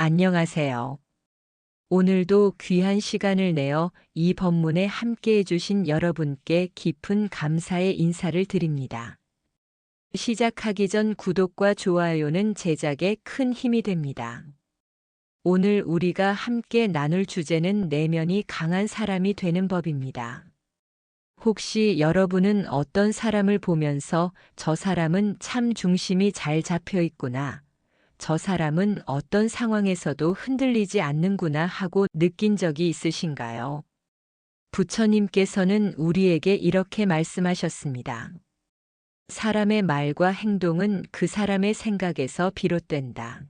안녕하세요. 오늘도 귀한 시간을 내어 이 법문에 함께 해주신 여러분께 깊은 감사의 인사를 드립니다. 시작하기 전 구독과 좋아요는 제작에 큰 힘이 됩니다. 오늘 우리가 함께 나눌 주제는 내면이 강한 사람이 되는 법입니다. 혹시 여러분은 어떤 사람을 보면서 저 사람은 참 중심이 잘 잡혀 있구나, 저 사람은 어떤 상황에서도 흔들리지 않는구나 하고 느낀 적이 있으신가요? 부처님께서는 우리에게 이렇게 말씀하셨습니다. 사람의 말과 행동은 그 사람의 생각에서 비롯된다.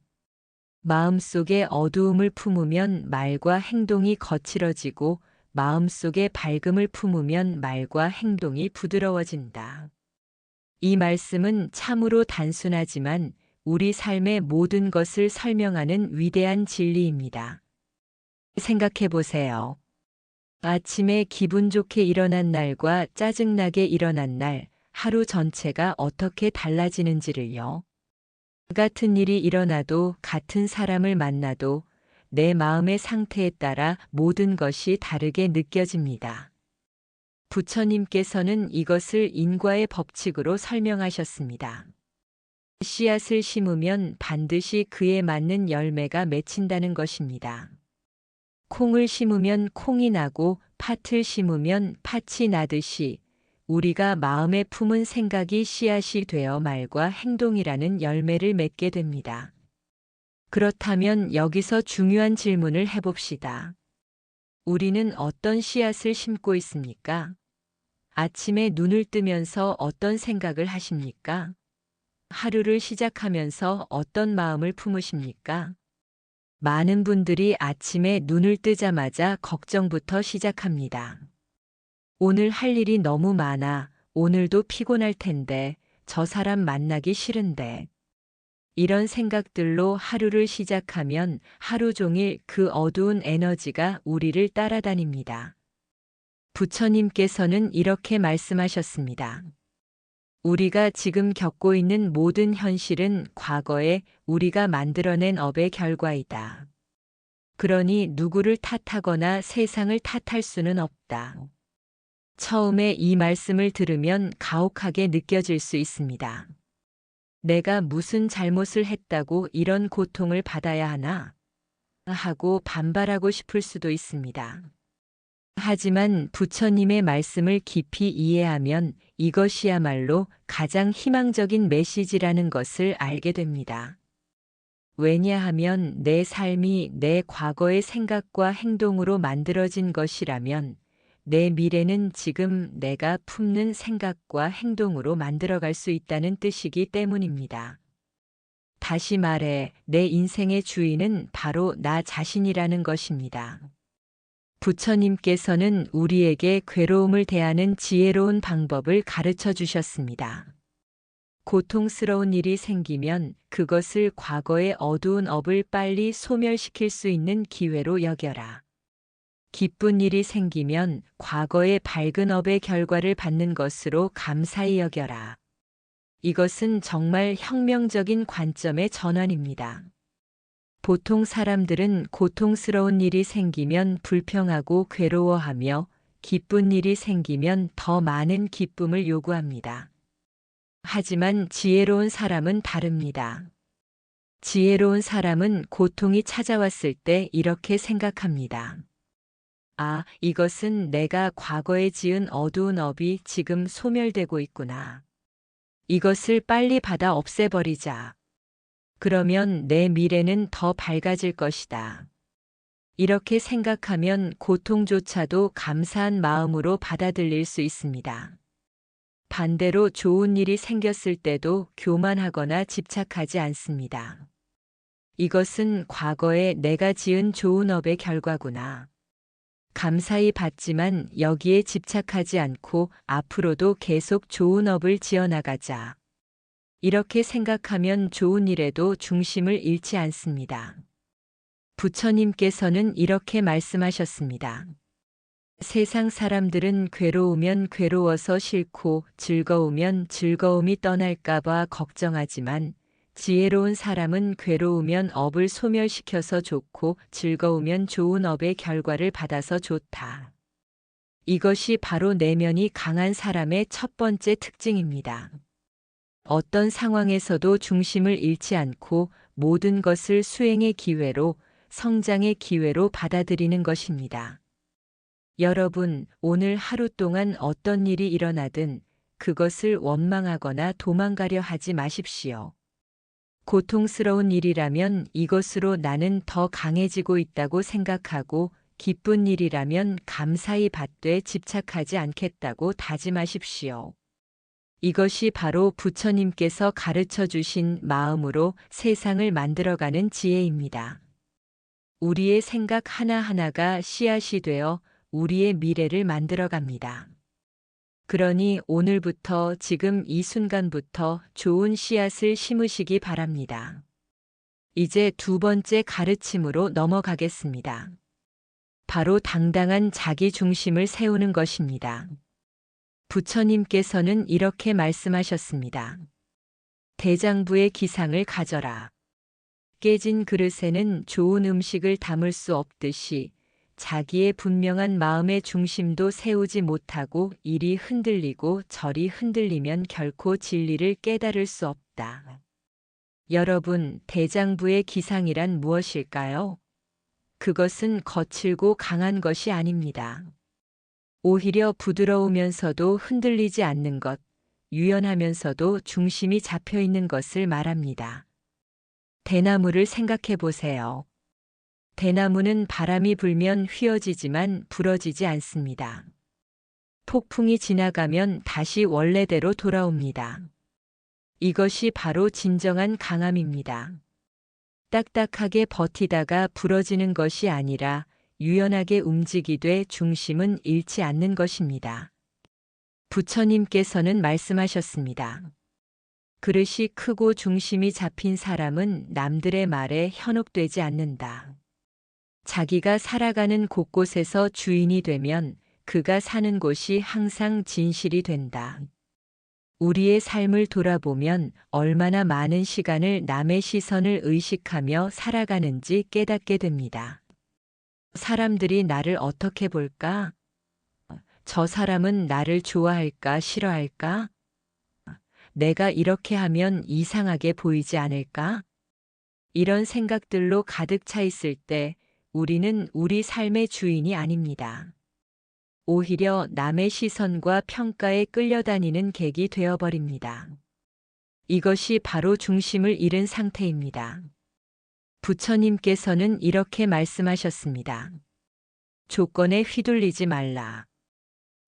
마음속에 어두움을 품으면 말과 행동이 거칠어지고 마음속에 밝음을 품으면 말과 행동이 부드러워진다. 이 말씀은 참으로 단순하지만 우리 삶의 모든 것을 설명하는 위대한 진리입니다. 생각해 보세요. 아침에 기분 좋게 일어난 날과 짜증나게 일어난 날, 하루 전체가 어떻게 달라지는지를요. 같은 일이 일어나도 같은 사람을 만나도 내 마음의 상태에 따라 모든 것이 다르게 느껴집니다. 부처님께서는 이것을 인과의 법칙으로 설명하셨습니다. 씨앗을 심으면 반드시 그에 맞는 열매가 맺힌다는 것입니다. 콩을 심으면 콩이 나고 팥을 심으면 팥이 나듯이 우리가 마음에 품은 생각이 씨앗이 되어 말과 행동이라는 열매를 맺게 됩니다. 그렇다면 여기서 중요한 질문을 해봅시다. 우리는 어떤 씨앗을 심고 있습니까? 아침에 눈을 뜨면서 어떤 생각을 하십니까? 하루를 시작하면서 어떤 마음을 품으십니까? 많은 분들이 아침에 눈을 뜨자마자 걱정부터 시작합니다. 오늘 할 일이 너무 많아. 오늘도 피곤할 텐데. 저 사람 만나기 싫은데. 이런 생각들로 하루를 시작하면 하루 종일 그 어두운 에너지가 우리를 따라다닙니다. 부처님께서는 이렇게 말씀하셨습니다. 우리가 지금 겪고 있는 모든 현실은 과거에 우리가 만들어낸 업의 결과이다. 그러니 누구를 탓하거나 세상을 탓할 수는 없다. 처음에 이 말씀을 들으면 가혹하게 느껴질 수 있습니다. 내가 무슨 잘못을 했다고 이런 고통을 받아야 하나? 하고 반발하고 싶을 수도 있습니다. 하지만 부처님의 말씀을 깊이 이해하면 이것이야말로 가장 희망적인 메시지라는 것을 알게 됩니다. 왜냐하면 내 삶이 내 과거의 생각과 행동으로 만들어진 것이라면 내 미래는 지금 내가 품는 생각과 행동으로 만들어갈 수 있다는 뜻이기 때문입니다. 다시 말해, 내 인생의 주인은 바로 나 자신이라는 것입니다. 부처님께서는 우리에게 괴로움을 대하는 지혜로운 방법을 가르쳐 주셨습니다. 고통스러운 일이 생기면 그것을 과거의 어두운 업을 빨리 소멸시킬 수 있는 기회로 여겨라. 기쁜 일이 생기면 과거의 밝은 업의 결과를 받는 것으로 감사히 여겨라. 이것은 정말 혁명적인 관점의 전환입니다. 보통 사람들은 고통스러운 일이 생기면 불평하고 괴로워하며 기쁜 일이 생기면 더 많은 기쁨을 요구합니다. 하지만 지혜로운 사람은 다릅니다. 지혜로운 사람은 고통이 찾아왔을 때 이렇게 생각합니다. 아, 이것은 내가 과거에 지은 어두운 업이 지금 소멸되고 있구나. 이것을 빨리 받아 없애버리자. 그러면 내 미래는 더 밝아질 것이다. 이렇게 생각하면 고통조차도 감사한 마음으로 받아들일 수 있습니다. 반대로 좋은 일이 생겼을 때도 교만하거나 집착하지 않습니다. 이것은 과거에 내가 지은 좋은 업의 결과구나. 감사히 받지만 여기에 집착하지 않고 앞으로도 계속 좋은 업을 지어나가자. 이렇게 생각하면 좋은 일에도 중심을 잃지 않습니다. 부처님께서는 이렇게 말씀하셨습니다. 세상 사람들은 괴로우면 괴로워서 싫고 즐거우면 즐거움이 떠날까봐 걱정하지만 지혜로운 사람은 괴로우면 업을 소멸시켜서 좋고 즐거우면 좋은 업의 결과를 받아서 좋다. 이것이 바로 내면이 강한 사람의 첫 번째 특징입니다. 어떤 상황에서도 중심을 잃지 않고 모든 것을 수행의 기회로, 성장의 기회로 받아들이는 것입니다. 여러분, 오늘 하루 동안 어떤 일이 일어나든 그것을 원망하거나 도망가려 하지 마십시오. 고통스러운 일이라면 이것으로 나는 더 강해지고 있다고 생각하고, 기쁜 일이라면 감사히 받되 집착하지 않겠다고 다짐하십시오. 이것이 바로 부처님께서 가르쳐 주신 마음으로 세상을 만들어가는 지혜입니다. 우리의 생각 하나하나가 씨앗이 되어 우리의 미래를 만들어갑니다. 그러니 오늘부터 지금 이 순간부터 좋은 씨앗을 심으시기 바랍니다. 이제 두 번째 가르침으로 넘어가겠습니다. 바로 당당한 자기 중심을 세우는 것입니다. 부처님께서는 이렇게 말씀하셨습니다. 대장부의 기상을 가져라. 깨진 그릇에는 좋은 음식을 담을 수 없듯이 자기의 분명한 마음의 중심도 세우지 못하고 이리 흔들리고 저리 흔들리면 결코 진리를 깨달을 수 없다. 여러분, 대장부의 기상이란 무엇일까요? 그것은 거칠고 강한 것이 아닙니다. 오히려 부드러우면서도 흔들리지 않는 것, 유연하면서도 중심이 잡혀 있는 것을 말합니다. 대나무를 생각해 보세요. 대나무는 바람이 불면 휘어지지만 부러지지 않습니다. 폭풍이 지나가면 다시 원래대로 돌아옵니다. 이것이 바로 진정한 강함입니다. 딱딱하게 버티다가 부러지는 것이 아니라 유연하게 움직이되 중심은 잃지 않는 것입니다. 부처님께서는 말씀하셨습니다. 그릇이 크고 중심이 잡힌 사람은 남들의 말에 현혹되지 않는다. 자기가 살아가는 곳곳에서 주인이 되면 그가 사는 곳이 항상 진실이 된다. 우리의 삶을 돌아보면 얼마나 많은 시간을 남의 시선을 의식하며 살아가는지 깨닫게 됩니다. 사람들이 나를 어떻게 볼까? 저 사람은 나를 좋아할까, 싫어할까? 내가 이렇게 하면 이상하게 보이지 않을까? 이런 생각들로 가득 차 있을 때 우리는 우리 삶의 주인이 아닙니다. 오히려 남의 시선과 평가에 끌려다니는 객이 되어버립니다. 이것이 바로 중심을 잃은 상태입니다. 부처님께서는 이렇게 말씀하셨습니다. 조건에 휘둘리지 말라.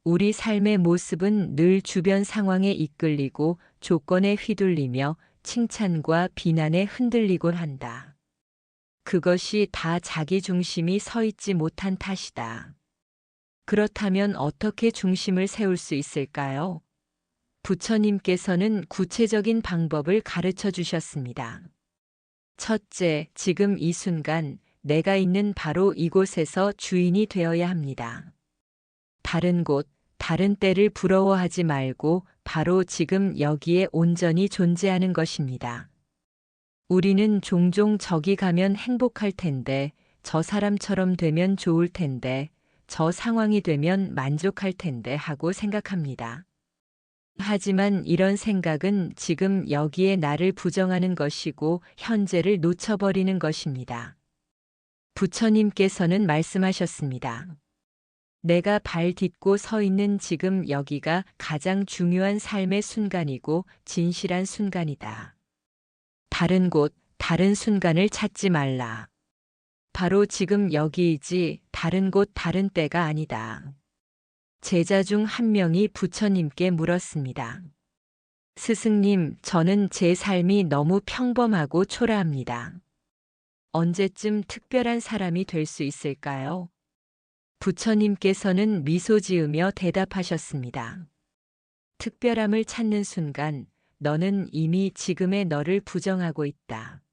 우리 삶의 모습은 늘 주변 상황에 이끌리고 조건에 휘둘리며 칭찬과 비난에 흔들리곤 한다. 그것이 다 자기 중심이 서 있지 못한 탓이다. 그렇다면 어떻게 중심을 세울 수 있을까요? 부처님께서는 구체적인 방법을 가르쳐 주셨습니다. 첫째, 지금 이 순간 내가 있는 바로 이곳에서 주인이 되어야 합니다. 다른 곳, 다른 때를 부러워하지 말고 바로 지금 여기에 온전히 존재하는 것입니다. 우리는 종종 저기 가면 행복할 텐데, 저 사람처럼 되면 좋을 텐데, 저 상황이 되면 만족할 텐데 하고 생각합니다. 하지만 이런 생각은 지금 여기에 나를 부정하는 것이고 현재를 놓쳐버리는 것입니다. 부처님께서는 말씀하셨습니다. 내가 발 딛고 서 있는 지금 여기가 가장 중요한 삶의 순간이고 진실한 순간이다. 다른 곳, 다른 순간을 찾지 말라. 바로 지금 여기이지 다른 곳 다른 때가 아니다. 제자 중 한 명이 부처님께 물었습니다. 스승님, 저는 제 삶이 너무 평범하고 초라합니다. 언제쯤 특별한 사람이 될 수 있을까요? 부처님께서는 미소 지으며 대답하셨습니다. 특별함을 찾는 순간 너는 이미 지금의 너를 부정하고 있다.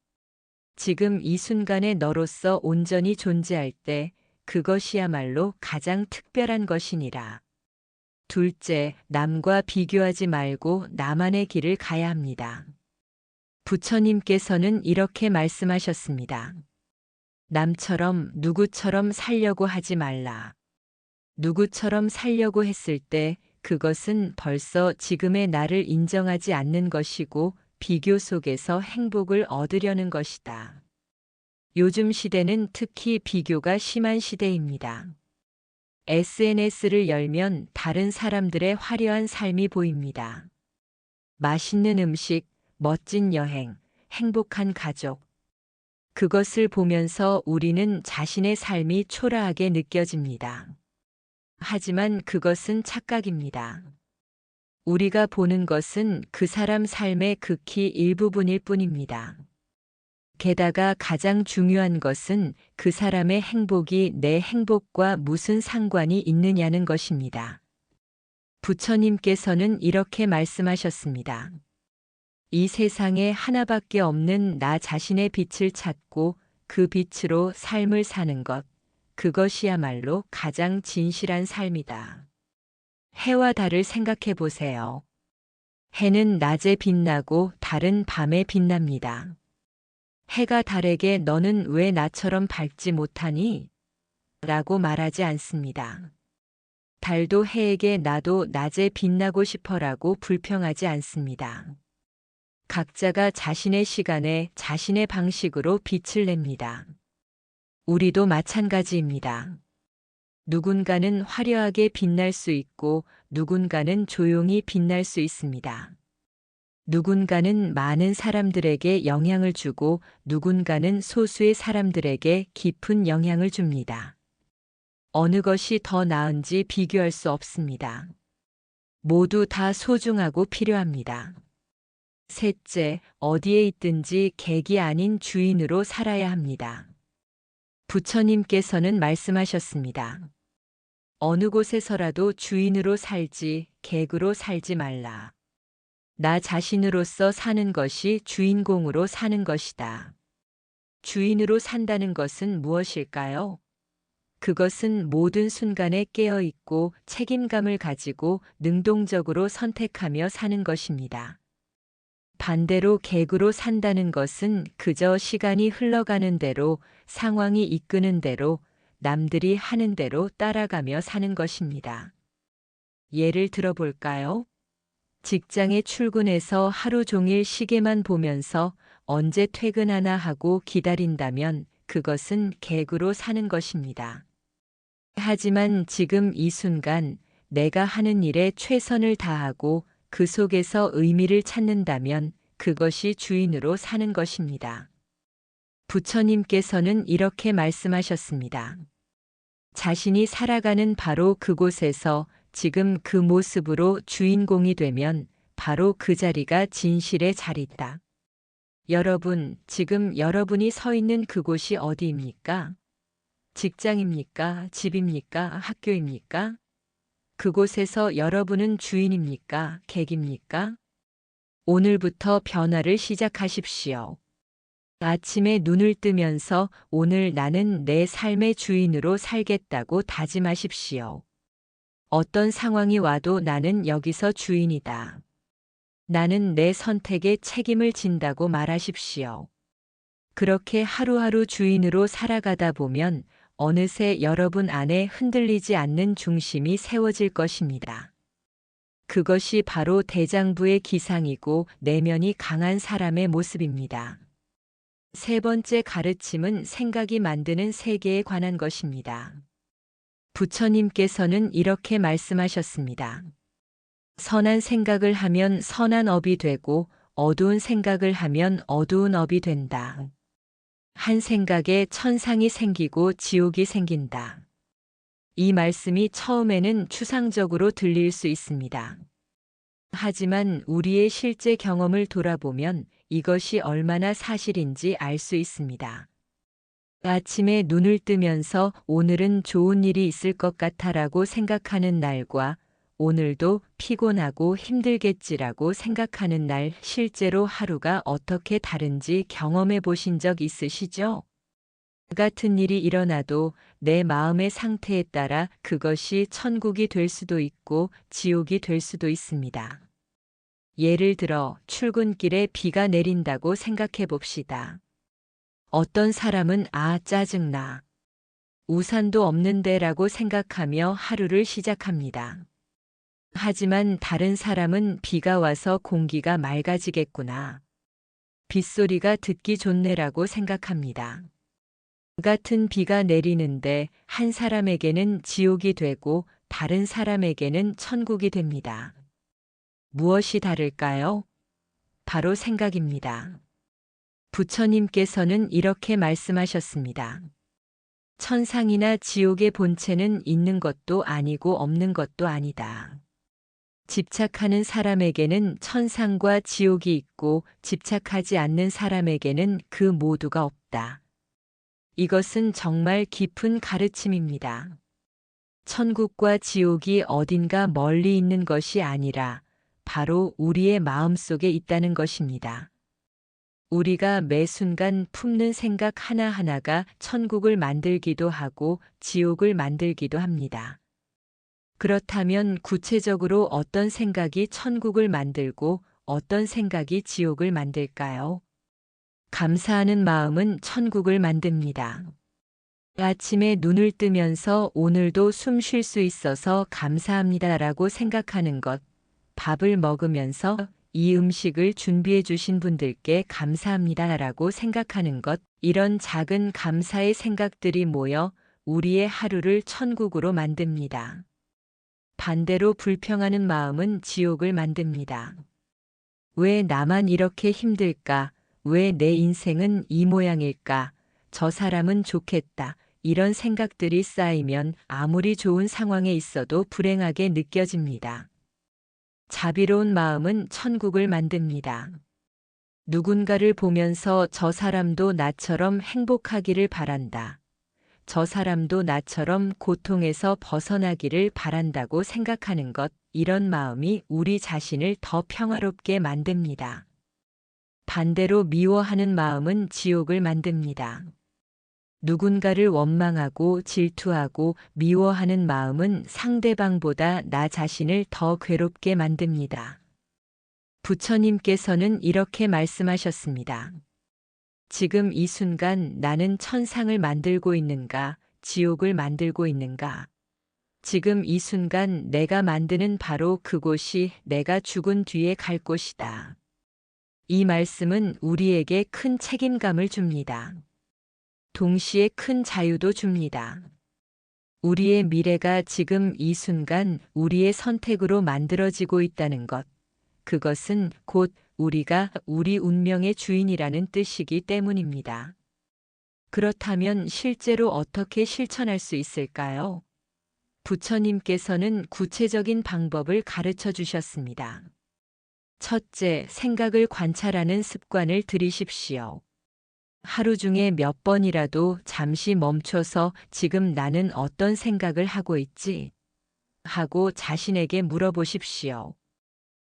지금 이 순간의 너로서 온전히 존재할 때 그것이야말로 가장 특별한 것이니라. 둘째, 남과 비교하지 말고 나만의 길을 가야 합니다. 부처님께서는 이렇게 말씀하셨습니다. 남처럼 누구처럼 살려고 하지 말라. 누구처럼 살려고 했을 때 그것은 벌써 지금의 나를 인정하지 않는 것이고 비교 속에서 행복을 얻으려는 것이다. 요즘 시대는 특히 비교가 심한 시대입니다. SNS를 열면 다른 사람들의 화려한 삶이 보입니다. 맛있는 음식, 멋진 여행, 행복한 가족. 그것을 보면서 우리는 자신의 삶이 초라하게 느껴집니다. 하지만 그것은 착각입니다. 우리가 보는 것은 그 사람 삶의 극히 일부분일 뿐입니다. 게다가 가장 중요한 것은 그 사람의 행복이 내 행복과 무슨 상관이 있느냐는 것입니다. 부처님께서는 이렇게 말씀하셨습니다. 이 세상에 하나밖에 없는 나 자신의 빛을 찾고 그 빛으로 삶을 사는 것, 그것이야말로 가장 진실한 삶이다. 해와 달을 생각해 보세요. 해는 낮에 빛나고 달은 밤에 빛납니다. 해가 달에게 너는 왜 나처럼 밝지 못하니? 라고 말하지 않습니다. 달도 해에게 나도 낮에 빛나고 싶어라고 불평하지 않습니다. 각자가 자신의 시간에 자신의 방식으로 빛을 냅니다. 우리도 마찬가지입니다. 누군가는 화려하게 빛날 수 있고 누군가는 조용히 빛날 수 있습니다. 누군가는 많은 사람들에게 영향을 주고 누군가는 소수의 사람들에게 깊은 영향을 줍니다. 어느 것이 더 나은지 비교할 수 없습니다. 모두 다 소중하고 필요합니다. 셋째, 어디에 있든지 객이 아닌 주인으로 살아야 합니다. 부처님께서는 말씀하셨습니다. 어느 곳에서라도 주인으로 살지 객으로 살지 말라. 나 자신으로서 사는 것이 주인공으로 사는 것이다. 주인으로 산다는 것은 무엇일까요? 그것은 모든 순간에 깨어 있고 책임감을 가지고 능동적으로 선택하며 사는 것입니다. 반대로 객으로 산다는 것은 그저 시간이 흘러가는 대로, 상황이 이끄는 대로, 남들이 하는 대로 따라가며 사는 것입니다. 예를 들어볼까요? 직장에 출근해서 하루 종일 시계만 보면서 언제 퇴근하나 하고 기다린다면 그것은 객으로 사는 것입니다. 하지만 지금 이 순간 내가 하는 일에 최선을 다하고 그 속에서 의미를 찾는다면 그것이 주인으로 사는 것입니다. 부처님께서는 이렇게 말씀하셨습니다. 자신이 살아가는 바로 그곳에서 지금 그 모습으로 주인공이 되면 바로 그 자리가 진실의 자리다. 여러분, 지금 여러분이 서 있는 그곳이 어디입니까? 직장입니까? 집입니까? 학교입니까? 그곳에서 여러분은 주인입니까? 객입니까? 오늘부터 변화를 시작하십시오. 아침에 눈을 뜨면서 오늘 나는 내 삶의 주인으로 살겠다고 다짐하십시오. 어떤 상황이 와도 나는 여기서 주인이다. 나는 내 선택에 책임을 진다고 말하십시오. 그렇게 하루하루 주인으로 살아가다 보면 어느새 여러분 안에 흔들리지 않는 중심이 세워질 것입니다. 그것이 바로 대장부의 기상이고 내면이 강한 사람의 모습입니다. 세 번째 가르침은 생각이 만드는 세계에 관한 것입니다. 부처님께서는 이렇게 말씀하셨습니다. 선한 생각을 하면 선한 업이 되고 어두운 생각을 하면 어두운 업이 된다. 한 생각에 천상이 생기고 지옥이 생긴다. 이 말씀이 처음에는 추상적으로 들릴 수 있습니다. 하지만 우리의 실제 경험을 돌아보면 이것이 얼마나 사실인지 알 수 있습니다. 아침에 눈을 뜨면서 오늘은 좋은 일이 있을 것 같아라고 생각하는 날과 오늘도 피곤하고 힘들겠지라고 생각하는 날 실제로 하루가 어떻게 다른지 경험해 보신 적 있으시죠? 같은 일이 일어나도 내 마음의 상태에 따라 그것이 천국이 될 수도 있고 지옥이 될 수도 있습니다. 예를 들어 출근길에 비가 내린다고 생각해 봅시다. 어떤 사람은 짜증나. 우산도 없는데라고 생각하며 하루를 시작합니다. 하지만 다른 사람은 비가 와서 공기가 맑아지겠구나. 빗소리가 듣기 좋네라고 생각합니다. 같은 비가 내리는데 한 사람에게는 지옥이 되고 다른 사람에게는 천국이 됩니다. 무엇이 다를까요? 바로 생각입니다. 부처님께서는 이렇게 말씀하셨습니다. 천상이나 지옥의 본체는 있는 것도 아니고 없는 것도 아니다. 집착하는 사람에게는 천상과 지옥이 있고 집착하지 않는 사람에게는 그 모두가 없다. 이것은 정말 깊은 가르침입니다. 천국과 지옥이 어딘가 멀리 있는 것이 아니라 바로 우리의 마음속에 있다는 것입니다. 우리가 매 순간 품는 생각 하나하나가 천국을 만들기도 하고 지옥을 만들기도 합니다. 그렇다면 구체적으로 어떤 생각이 천국을 만들고 어떤 생각이 지옥을 만들까요? 감사하는 마음은 천국을 만듭니다. 아침에 눈을 뜨면서 오늘도 숨 쉴 수 있어서 감사합니다라고 생각하는 것, 밥을 먹으면서 이 음식을 준비해 주신 분들께 감사합니다라고 생각하는 것, 이런 작은 감사의 생각들이 모여 우리의 하루를 천국으로 만듭니다. 반대로 불평하는 마음은 지옥을 만듭니다. 왜 나만 이렇게 힘들까? 왜 내 인생은 이 모양일까? 저 사람은 좋겠다. 이런 생각들이 쌓이면 아무리 좋은 상황에 있어도 불행하게 느껴집니다. 자비로운 마음은 천국을 만듭니다. 누군가를 보면서 저 사람도 나처럼 행복하기를 바란다. 저 사람도 나처럼 고통에서 벗어나기를 바란다고 생각하는 것, 이런 마음이 우리 자신을 더 평화롭게 만듭니다. 반대로 미워하는 마음은 지옥을 만듭니다. 누군가를 원망하고 질투하고 미워하는 마음은 상대방보다 나 자신을 더 괴롭게 만듭니다. 부처님께서는 이렇게 말씀하셨습니다. 지금 이 순간 나는 천상을 만들고 있는가, 지옥을 만들고 있는가? 지금 이 순간 내가 만드는 바로 그곳이 내가 죽은 뒤에 갈 곳이다. 이 말씀은 우리에게 큰 책임감을 줍니다. 동시에 큰 자유도 줍니다. 우리의 미래가 지금 이 순간 우리의 선택으로 만들어지고 있다는 것. 그것은 곧 우리가 우리 운명의 주인이라는 뜻이기 때문입니다. 그렇다면 실제로 어떻게 실천할 수 있을까요? 부처님께서는 구체적인 방법을 가르쳐 주셨습니다. 첫째, 생각을 관찰하는 습관을 들이십시오. 하루 중에 몇 번이라도 잠시 멈춰서 지금 나는 어떤 생각을 하고 있지? 하고 자신에게 물어보십시오.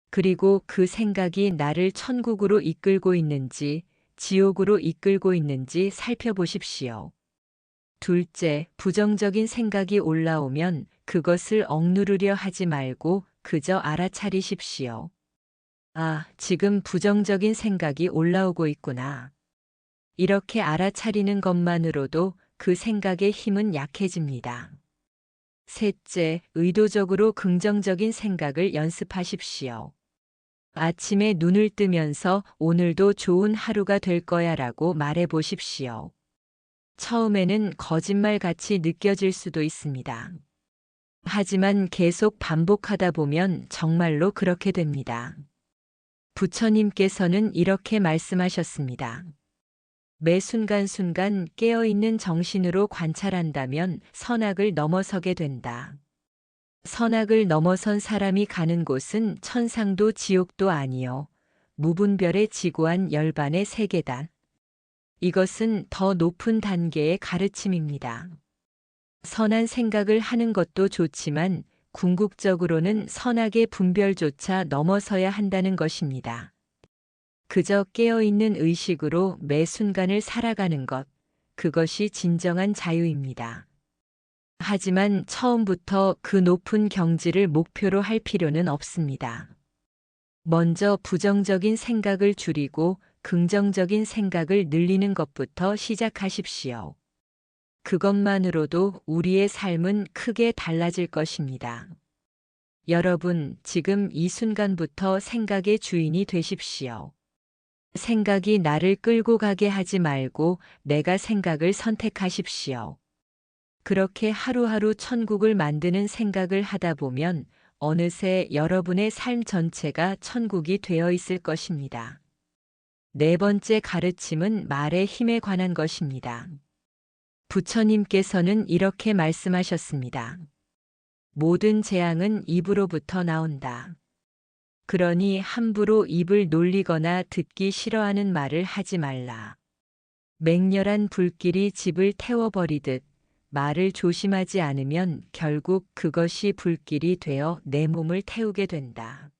그리고 그 생각이 나를 천국으로 이끌고 있는지, 지옥으로 이끌고 있는지 살펴보십시오. 둘째, 부정적인 생각이 올라오면 그것을 억누르려 하지 말고 그저 알아차리십시오. 지금 부정적인 생각이 올라오고 있구나. 이렇게 알아차리는 것만으로도 그 생각의 힘은 약해집니다. 셋째, 의도적으로 긍정적인 생각을 연습하십시오. 아침에 눈을 뜨면서 오늘도 좋은 하루가 될 거야 라고 말해 보십시오. 처음에는 거짓말같이 느껴질 수도 있습니다. 하지만 계속 반복하다 보면 정말로 그렇게 됩니다. 부처님께서는 이렇게 말씀하셨습니다. 매 순간순간 깨어있는 정신으로 관찰한다면 선악을 넘어서게 된다. 선악을 넘어선 사람이 가는 곳은 천상도 지옥도 아니요 무분별의 지고한 열반의 세계다. 이것은 더 높은 단계의 가르침입니다. 선한 생각을 하는 것도 좋지만 궁극적으로는 선악의 분별조차 넘어서야 한다는 것입니다. 그저 깨어있는 의식으로 매 순간을 살아가는 것, 그것이 진정한 자유입니다. 하지만 처음부터 그 높은 경지를 목표로 할 필요는 없습니다. 먼저 부정적인 생각을 줄이고 긍정적인 생각을 늘리는 것부터 시작하십시오. 그것만으로도 우리의 삶은 크게 달라질 것입니다. 여러분, 지금 이 순간부터 생각의 주인이 되십시오. 생각이 나를 끌고 가게 하지 말고 내가 생각을 선택하십시오. 그렇게 하루하루 천국을 만드는 생각을 하다 보면 어느새 여러분의 삶 전체가 천국이 되어 있을 것입니다. 네 번째 가르침은 말의 힘에 관한 것입니다. 부처님께서는 이렇게 말씀하셨습니다. 모든 재앙은 입으로부터 나온다. 그러니 함부로 입을 놀리거나 듣기 싫어하는 말을 하지 말라. 맹렬한 불길이 집을 태워버리듯 말을 조심하지 않으면 결국 그것이 불길이 되어 내 몸을 태우게 된다.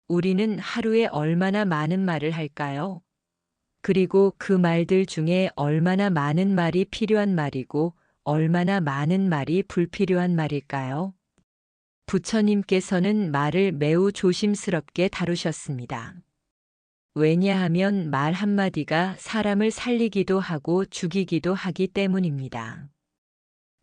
우리는 하루에 얼마나 많은 말을 할까요? 그리고 그 말들 중에 얼마나 많은 말이 필요한 말이고 얼마나 많은 말이 불필요한 말일까요? 부처님께서는 말을 매우 조심스럽게 다루셨습니다. 왜냐하면 말 한마디가 사람을 살리기도 하고 죽이기도 하기 때문입니다.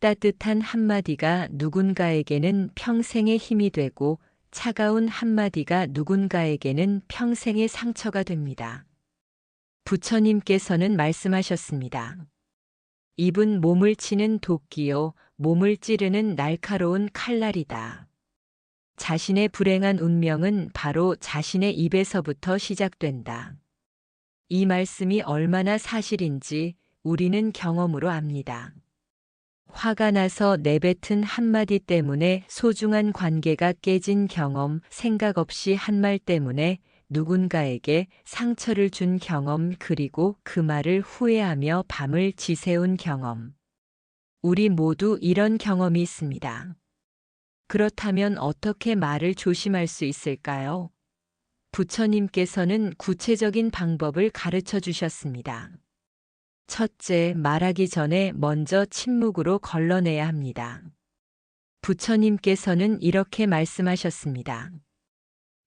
따뜻한 한마디가 누군가에게는 평생의 힘이 되고 차가운 한마디가 누군가에게는 평생의 상처가 됩니다. 부처님께서는 말씀하셨습니다. 입은 몸을 치는 도끼요, 몸을 찌르는 날카로운 칼날이다. 자신의 불행한 운명은 바로 자신의 입에서부터 시작된다. 이 말씀이 얼마나 사실인지 우리는 경험으로 압니다. 화가 나서 내뱉은 한마디 때문에 소중한 관계가 깨진 경험, 생각 없이 한 말 때문에 누군가에게 상처를 준 경험, 그리고 그 말을 후회하며 밤을 지새운 경험. 우리 모두 이런 경험이 있습니다. 그렇다면 어떻게 말을 조심할 수 있을까요? 부처님께서는 구체적인 방법을 가르쳐 주셨습니다. 첫째, 말하기 전에 먼저 침묵으로 걸러내야 합니다. 부처님께서는 이렇게 말씀하셨습니다.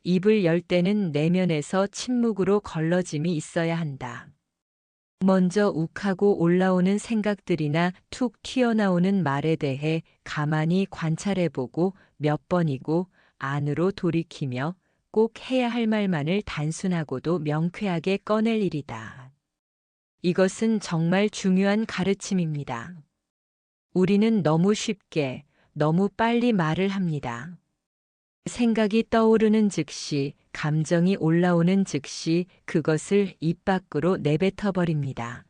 입을 열 때는 내면에서 침묵으로 걸러짐이 있어야 한다. 먼저 욱하고 올라오는 생각들이나 툭 튀어나오는 말에 대해 가만히 관찰해보고 몇 번이고 안으로 돌이키며 꼭 해야 할 말만을 단순하고도 명쾌하게 꺼낼 일이다. 이것은 정말 중요한 가르침입니다. 우리는 너무 쉽게, 너무 빨리 말을 합니다. 생각이 떠오르는 즉시, 감정이 올라오는 즉시 그것을 입 밖으로 내뱉어 버립니다.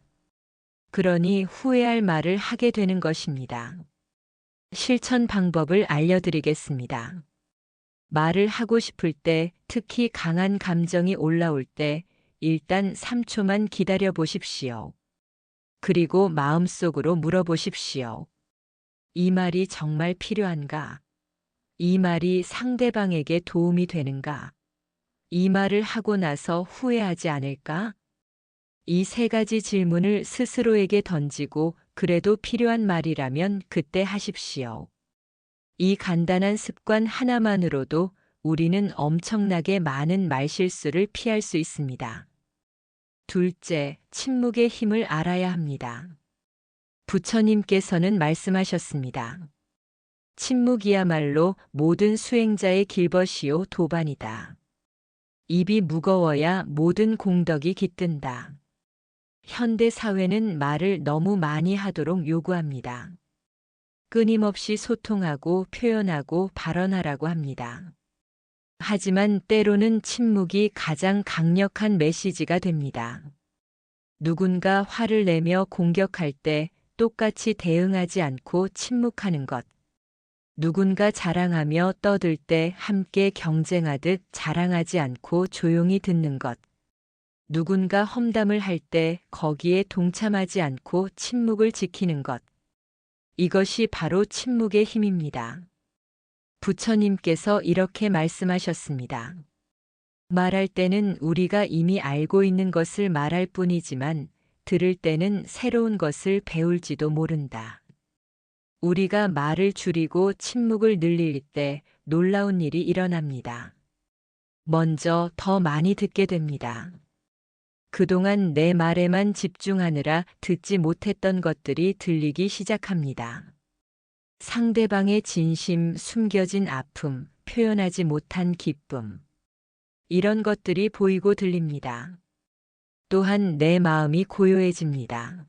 그러니 후회할 말을 하게 되는 것입니다. 실천 방법을 알려드리겠습니다. 말을 하고 싶을 때, 특히 강한 감정이 올라올 때, 일단 3초만 기다려 보십시오. 그리고 마음속으로 물어보십시오. 이 말이 정말 필요한가? 이 말이 상대방에게 도움이 되는가? 이 말을 하고 나서 후회하지 않을까? 이 세 가지 질문을 스스로에게 던지고 그래도 필요한 말이라면 그때 하십시오. 이 간단한 습관 하나만으로도 우리는 엄청나게 많은 말실수를 피할 수 있습니다. 둘째, 침묵의 힘을 알아야 합니다. 부처님께서는 말씀하셨습니다. 침묵이야말로 모든 수행자의 길벗이요 도반이다. 입이 무거워야 모든 공덕이 깃든다. 현대 사회는 말을 너무 많이 하도록 요구합니다. 끊임없이 소통하고 표현하고 발언하라고 합니다. 하지만 때로는 침묵이 가장 강력한 메시지가 됩니다. 누군가 화를 내며 공격할 때 똑같이 대응하지 않고 침묵하는 것. 누군가 자랑하며 떠들 때 함께 경쟁하듯 자랑하지 않고 조용히 듣는 것. 누군가 험담을 할 때 거기에 동참하지 않고 침묵을 지키는 것. 이것이 바로 침묵의 힘입니다. 부처님께서 이렇게 말씀하셨습니다. 말할 때는 우리가 이미 알고 있는 것을 말할 뿐이지만 들을 때는 새로운 것을 배울지도 모른다. 우리가 말을 줄이고 침묵을 늘릴 때 놀라운 일이 일어납니다. 먼저 더 많이 듣게 됩니다. 그동안 내 말에만 집중하느라 듣지 못했던 것들이 들리기 시작합니다. 상대방의 진심, 숨겨진 아픔, 표현하지 못한 기쁨. 이런 것들이 보이고 들립니다. 또한 내 마음이 고요해집니다.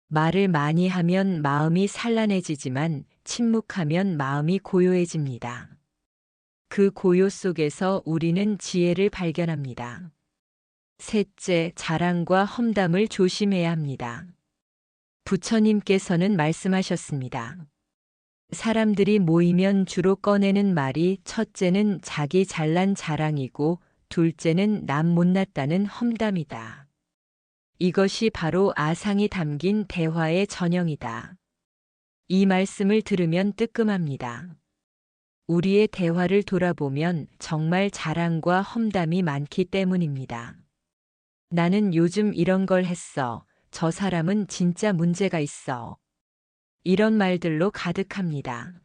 말을 많이 하면 마음이 산란해지지만 침묵하면 마음이 고요해집니다. 그 고요 속에서 우리는 지혜를 발견합니다. 셋째, 자랑과 험담을 조심해야 합니다. 부처님께서는 말씀하셨습니다. 사람들이 모이면 주로 꺼내는 말이 첫째는 자기 잘난 자랑이고 둘째는 남 못났다는 험담이다. 이것이 바로 아상이 담긴 대화의 전형이다. 이 말씀을 들으면 뜨끔합니다. 우리의 대화를 돌아보면 정말 자랑과 험담이 많기 때문입니다. 나는 요즘 이런 걸 했어. 저 사람은 진짜 문제가 있어. 이런 말들로 가득합니다.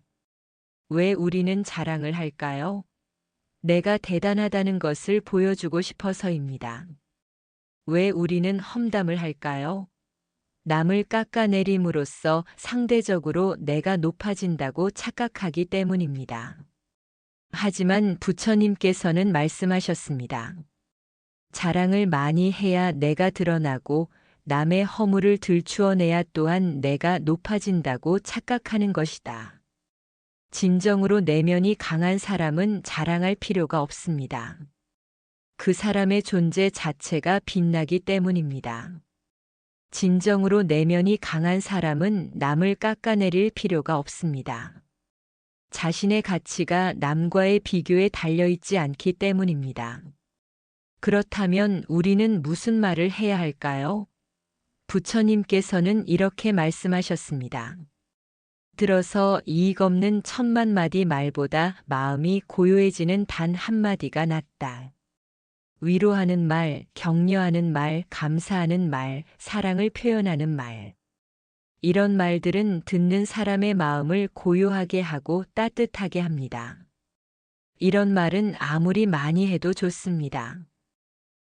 왜 우리는 자랑을 할까요? 내가 대단하다는 것을 보여주고 싶어서입니다. 왜 우리는 험담을 할까요? 남을 깎아내림으로써 상대적으로 내가 높아진다고 착각하기 때문입니다. 하지만 부처님께서는 말씀하셨습니다. 자랑을 많이 해야 내가 드러나고 남의 허물을 들추어내야 또한 내가 높아진다고 착각하는 것이다. 진정으로 내면이 강한 사람은 자랑할 필요가 없습니다. 그 사람의 존재 자체가 빛나기 때문입니다. 진정으로 내면이 강한 사람은 남을 깎아내릴 필요가 없습니다. 자신의 가치가 남과의 비교에 달려있지 않기 때문입니다. 그렇다면 우리는 무슨 말을 해야 할까요? 부처님께서는 이렇게 말씀하셨습니다. 들어서 이익 없는 10,000마디 말보다 마음이 고요해지는 단 한마디가 낫다. 위로하는 말, 격려하는 말, 감사하는 말, 사랑을 표현하는 말. 이런 말들은 듣는 사람의 마음을 고요하게 하고 따뜻하게 합니다. 이런 말은 아무리 많이 해도 좋습니다.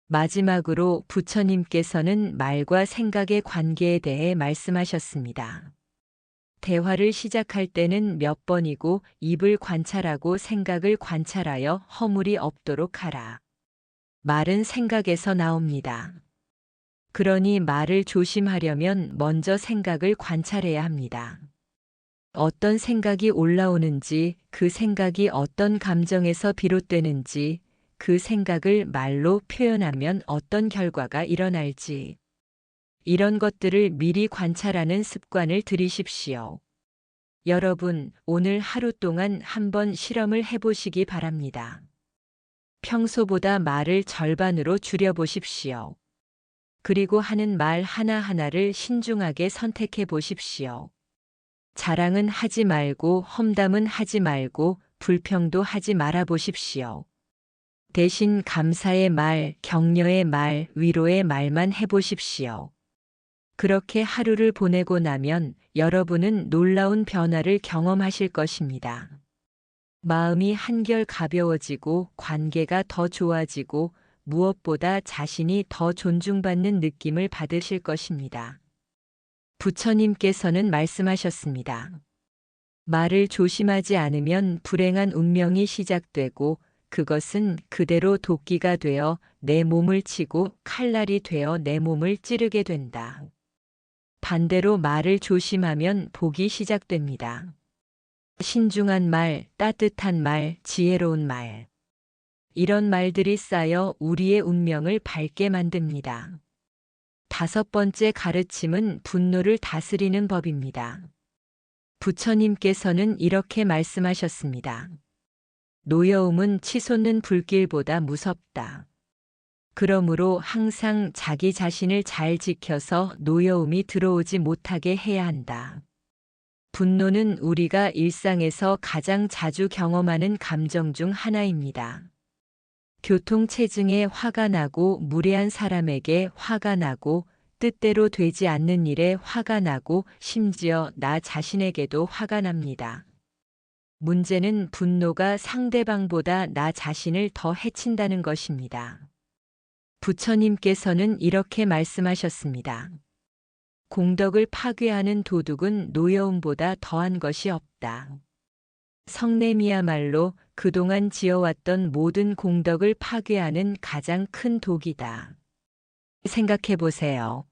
마지막으로 부처님께서는 말과 생각의 관계에 대해 말씀하셨습니다. 대화를 시작할 때는 몇 번이고 입을 관찰하고 생각을 관찰하여 허물이 없도록 하라. 말은 생각에서 나옵니다. 그러니 말을 조심하려면 먼저 생각을 관찰해야 합니다. 어떤 생각이 올라오는지, 그 생각이 어떤 감정에서 비롯되는지, 그 생각을 말로 표현하면 어떤 결과가 일어날지. 이런 것들을 미리 관찰하는 습관을 들이십시오. 여러분, 오늘 하루 동안 한번 실험을 해보시기 바랍니다. 평소보다 말을 절반으로 줄여보십시오. 그리고 하는 말 하나하나를 신중하게 선택해 보십시오. 자랑은 하지 말고 험담은 하지 말고 불평도 하지 말아 보십시오. 대신 감사의 말, 격려의 말, 위로의 말만 해보십시오. 그렇게 하루를 보내고 나면 여러분은 놀라운 변화를 경험하실 것입니다. 마음이 한결 가벼워지고 관계가 더 좋아지고 무엇보다 자신이 더 존중받는 느낌을 받으실 것입니다. 부처님께서는 말씀하셨습니다. 말을 조심하지 않으면 불행한 운명이 시작되고 그것은 그대로 도끼가 되어 내 몸을 치고 칼날이 되어 내 몸을 찌르게 된다. 반대로 말을 조심하면 복이 시작됩니다. 신중한 말, 따뜻한 말, 지혜로운 말. 이런 말들이 쌓여 우리의 운명을 밝게 만듭니다. 5번째 가르침은 분노를 다스리는 법입니다. 부처님께서는 이렇게 말씀하셨습니다. 노여움은 치솟는 불길보다 무섭다. 그러므로 항상 자기 자신을 잘 지켜서 노여움이 들어오지 못하게 해야 한다. 분노는 우리가 일상에서 가장 자주 경험하는 감정 중 하나입니다. 교통체증에 화가 나고 무례한 사람에게 화가 나고 뜻대로 되지 않는 일에 화가 나고 심지어 나 자신에게도 화가 납니다. 문제는 분노가 상대방보다 나 자신을 더 해친다는 것입니다. 부처님께서는 이렇게 말씀하셨습니다. 공덕을 파괴하는 도둑은 노여움보다 더한 것이 없다. 성냄이야말로 그동안 지어왔던 모든 공덕을 파괴하는 가장 큰 독이다. 생각해 보세요.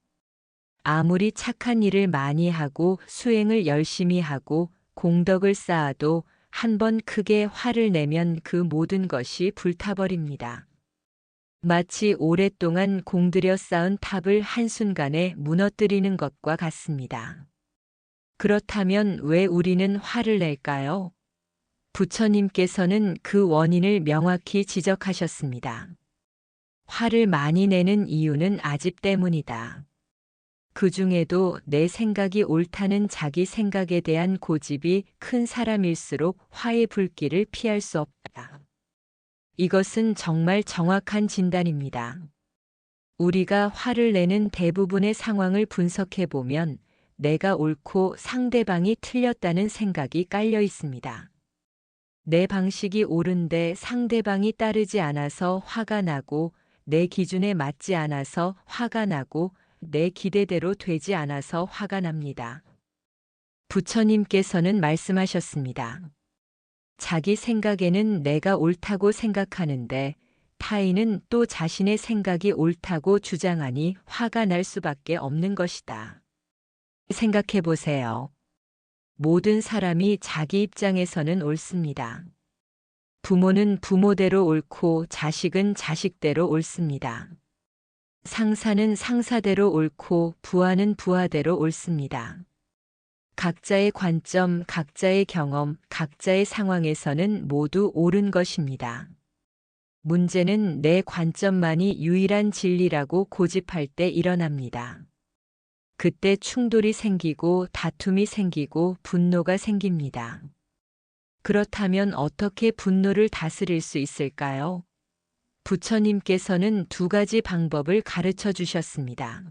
아무리 착한 일을 많이 하고 수행을 열심히 하고 공덕을 쌓아도 한 번 크게 화를 내면 그 모든 것이 불타버립니다. 마치 오랫동안 공들여 쌓은 탑을 한순간에 무너뜨리는 것과 같습니다. 그렇다면 왜 우리는 화를 낼까요? 부처님께서는 그 원인을 명확히 지적하셨습니다. 화를 많이 내는 이유는 아집 때문이다. 그 중에도 내 생각이 옳다는 자기 생각에 대한 고집이 큰 사람일수록 화의 불길을 피할 수 없다. 이것은 정말 정확한 진단입니다. 우리가 화를 내는 대부분의 상황을 분석해 보면 내가 옳고 상대방이 틀렸다는 생각이 깔려 있습니다. 내 방식이 옳은데 상대방이 따르지 않아서 화가 나고 내 기준에 맞지 않아서 화가 나고 내 기대대로 되지 않아서 화가 납니다. 부처님께서는 말씀하셨습니다. 자기 생각에는 내가 옳다고 생각하는데 타인은 또 자신의 생각이 옳다고 주장하니 화가 날 수밖에 없는 것이다. 생각해 보세요. 모든 사람이 자기 입장에서는 옳습니다. 부모는 부모대로 옳고 자식은 자식대로 옳습니다. 상사는 상사대로 옳고 부하는 부하대로 옳습니다. 각자의 관점, 각자의 경험, 각자의 상황에서는 모두 옳은 것입니다. 문제는 내 관점만이 유일한 진리라고 고집할 때 일어납니다. 그때 충돌이 생기고 다툼이 생기고 분노가 생깁니다. 그렇다면 어떻게 분노를 다스릴 수 있을까요? 부처님께서는 두 가지 방법을 가르쳐 주셨습니다.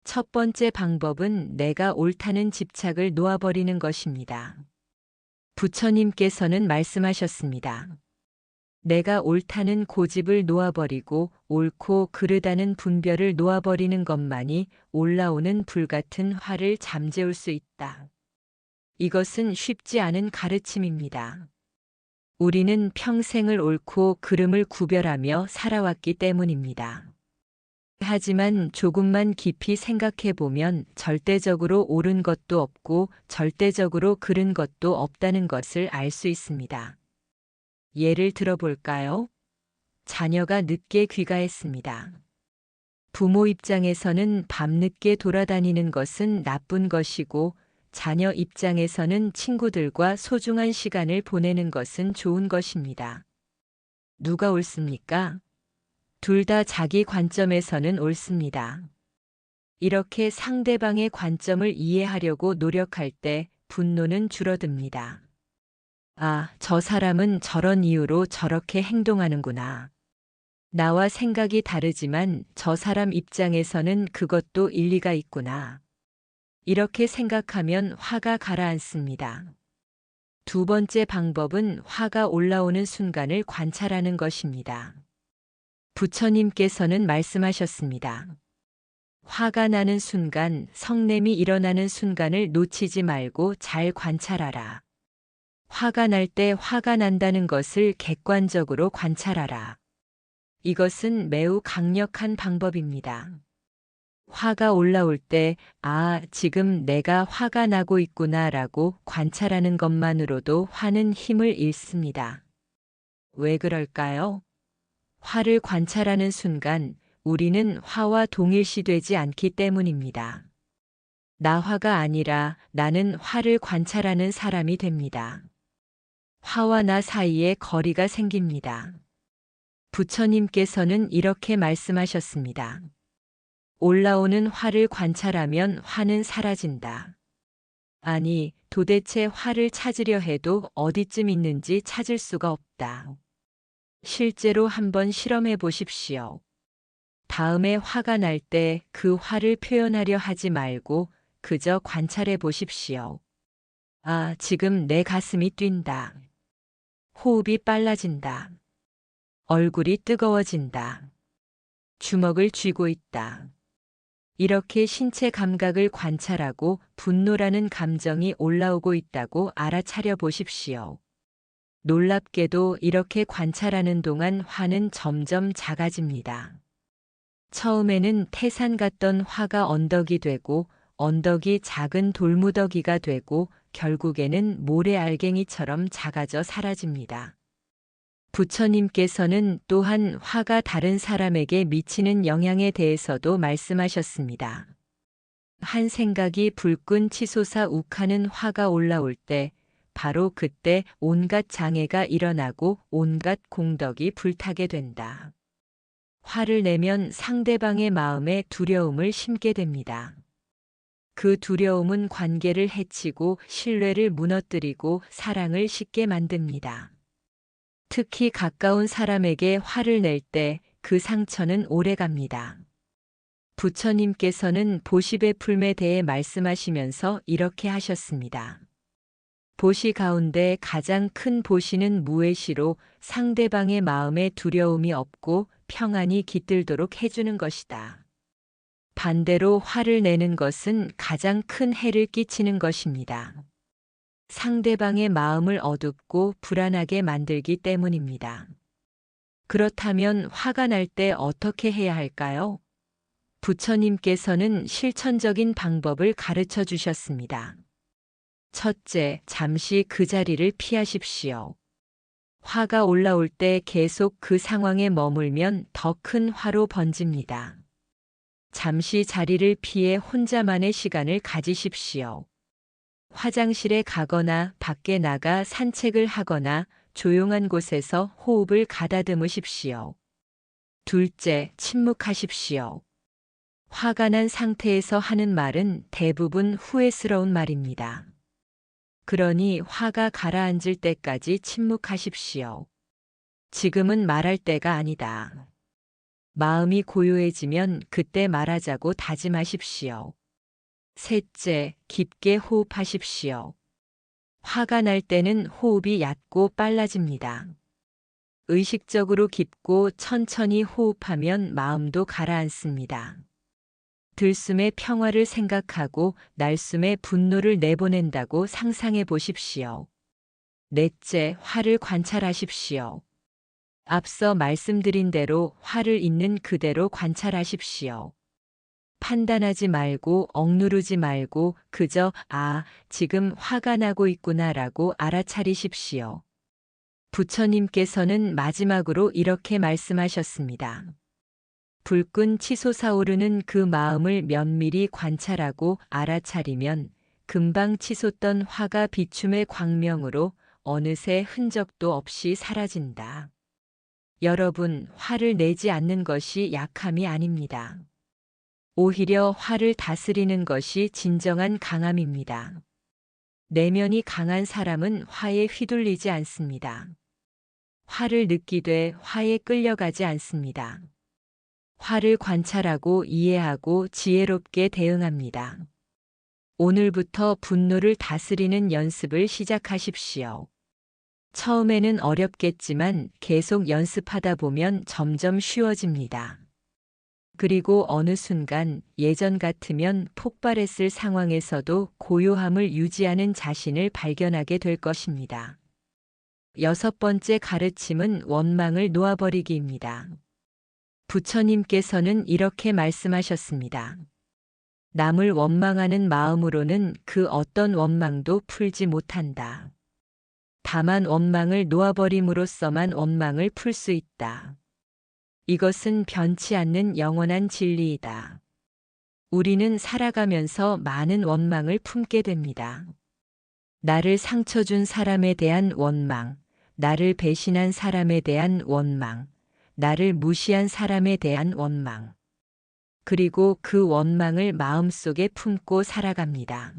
첫 번째 방법은 내가 옳다는 집착을 놓아버리는 것입니다. 부처님께서는 말씀하셨습니다. 내가 옳다는 고집을 놓아버리고 옳고 그르다는 분별을 놓아버리는 것만이 올라오는 불같은 화를 잠재울 수 있다. 이것은 쉽지 않은 가르침입니다. 우리는 평생을 옳고 그름을 구별하며 살아왔기 때문입니다. 하지만 조금만 깊이 생각해 보면 절대적으로 옳은 것도 없고 절대적으로 그른 것도 없다는 것을 알 수 있습니다. 예를 들어 볼까요? 자녀가 늦게 귀가했습니다. 부모 입장에서는 밤늦게 돌아다니는 것은 나쁜 것이고 자녀 입장에서는 친구들과 소중한 시간을 보내는 것은 좋은 것입니다. 누가 옳습니까? 둘 다 자기 관점에서는 옳습니다. 이렇게 상대방의 관점을 이해하려고 노력할 때 분노는 줄어듭니다. 아, 저 사람은 저런 이유로 저렇게 행동하는구나. 나와 생각이 다르지만 저 사람 입장에서는 그것도 일리가 있구나. 이렇게 생각하면 화가 가라앉습니다. 두 번째 방법은 화가 올라오는 순간을 관찰하는 것입니다. 부처님께서는 말씀하셨습니다. 화가 나는 순간, 성냄이 일어나는 순간을 놓치지 말고 잘 관찰하라. 화가 날 때 화가 난다는 것을 객관적으로 관찰하라. 이것은 매우 강력한 방법입니다. 화가 올라올 때, 아, 지금 내가 화가 나고 있구나라고 관찰하는 것만으로도 화는 힘을 잃습니다. 왜 그럴까요? 화를 관찰하는 순간 우리는 화와 동일시되지 않기 때문입니다. 나 화가 아니라 나는 화를 관찰하는 사람이 됩니다. 화와 나 사이에 거리가 생깁니다. 부처님께서는 이렇게 말씀하셨습니다. 올라오는 화를 관찰하면 화는 사라진다. 아니, 도대체 화를 찾으려 해도 어디쯤 있는지 찾을 수가 없다. 실제로 한번 실험해 보십시오. 다음에 화가 날 때 그 화를 표현하려 하지 말고 그저 관찰해 보십시오. 아, 지금 내 가슴이 뛴다. 호흡이 빨라진다. 얼굴이 뜨거워진다. 주먹을 쥐고 있다. 이렇게 신체 감각을 관찰하고 분노라는 감정이 올라오고 있다고 알아차려 보십시오. 놀랍게도 이렇게 관찰하는 동안 화는 점점 작아집니다. 처음에는 태산 같던 화가 언덕이 되고 언덕이 작은 돌무더기가 되고 결국에는 모래알갱이처럼 작아져 사라집니다. 부처님께서는 또한 화가 다른 사람에게 미치는 영향에 대해서도 말씀하셨습니다. 한 생각이 불끈 치솟아 욱하는 화가 올라올 때 바로 그때 온갖 장애가 일어나고 온갖 공덕이 불타게 된다. 화를 내면 상대방의 마음에 두려움을 심게 됩니다. 그 두려움은 관계를 해치고 신뢰를 무너뜨리고 사랑을 식게 만듭니다. 특히 가까운 사람에게 화를 낼 때 그 상처는 오래갑니다. 부처님께서는 보시배 풀매에 대해 말씀하시면서 이렇게 하셨습니다. 보시 가운데 가장 큰 보시는 무외시로 상대방의 마음에 두려움이 없고 평안이 깃들도록 해주는 것이다. 반대로 화를 내는 것은 가장 큰 해를 끼치는 것입니다. 상대방의 마음을 어둡고 불안하게 만들기 때문입니다. 그렇다면 화가 날 때 어떻게 해야 할까요? 부처님께서는 실천적인 방법을 가르쳐 주셨습니다. 첫째, 잠시 그 자리를 피하십시오. 화가 올라올 때 계속 그 상황에 머물면 더 큰 화로 번집니다. 잠시 자리를 피해 혼자만의 시간을 가지십시오. 화장실에 가거나 밖에 나가 산책을 하거나 조용한 곳에서 호흡을 가다듬으십시오. 둘째, 침묵하십시오. 화가 난 상태에서 하는 말은 대부분 후회스러운 말입니다. 그러니 화가 가라앉을 때까지 침묵하십시오. 지금은 말할 때가 아니다. 마음이 고요해지면 그때 말하자고 다짐하십시오. 셋째, 깊게 호흡하십시오. 화가 날 때는 호흡이 얕고 빨라집니다. 의식적으로 깊고 천천히 호흡하면 마음도 가라앉습니다. 들숨의 평화를 생각하고 날숨의 분노를 내보낸다고 상상해 보십시오. 넷째, 화를 관찰하십시오. 앞서 말씀드린 대로 화를 있는 그대로 관찰하십시오. 판단하지 말고 억누르지 말고 그저 지금 화가 나고 있구나라고 알아차리십시오. 부처님께서는 마지막으로 이렇게 말씀하셨습니다. 불끈 치솟아오르는 그 마음을 면밀히 관찰하고 알아차리면 금방 치솟던 화가 비춤의 광명으로 어느새 흔적도 없이 사라진다. 여러분, 화를 내지 않는 것이 약함이 아닙니다. 오히려 화를 다스리는 것이 진정한 강함입니다. 내면이 강한 사람은 화에 휘둘리지 않습니다. 화를 느끼되 화에 끌려가지 않습니다. 화를 관찰하고 이해하고 지혜롭게 대응합니다. 오늘부터 분노를 다스리는 연습을 시작하십시오. 처음에는 어렵겠지만 계속 연습하다 보면 점점 쉬워집니다. 그리고 어느 순간 예전 같으면 폭발했을 상황에서도 고요함을 유지하는 자신을 발견하게 될 것입니다. 여섯 번째 가르침은 원망을 놓아버리기입니다. 부처님께서는 이렇게 말씀하셨습니다. 남을 원망하는 마음으로는 그 어떤 원망도 풀지 못한다. 다만 원망을 놓아버림으로써만 원망을 풀 수 있다. 이것은 변치 않는 영원한 진리이다. 우리는 살아가면서 많은 원망을 품게 됩니다. 나를 상처 준 사람에 대한 원망, 나를 배신한 사람에 대한 원망, 나를 무시한 사람에 대한 원망. 그리고 그 원망을 마음속에 품고 살아갑니다.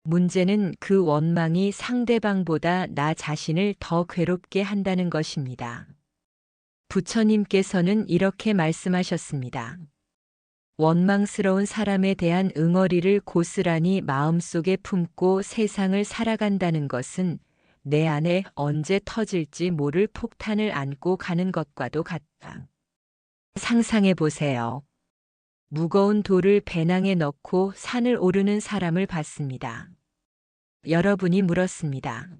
문제는 그 원망이 상대방보다 나 자신을 더 괴롭게 한다는 것입니다. 부처님께서는 이렇게 말씀하셨습니다. 원망스러운 사람에 대한 응어리를 고스란히 마음속에 품고 세상을 살아간다는 것은 내 안에 언제 터질지 모를 폭탄을 안고 가는 것과도 같다. 상상해 보세요. 무거운 돌을 배낭에 넣고 산을 오르는 사람을 봤습니다. 여러분이 물었습니다.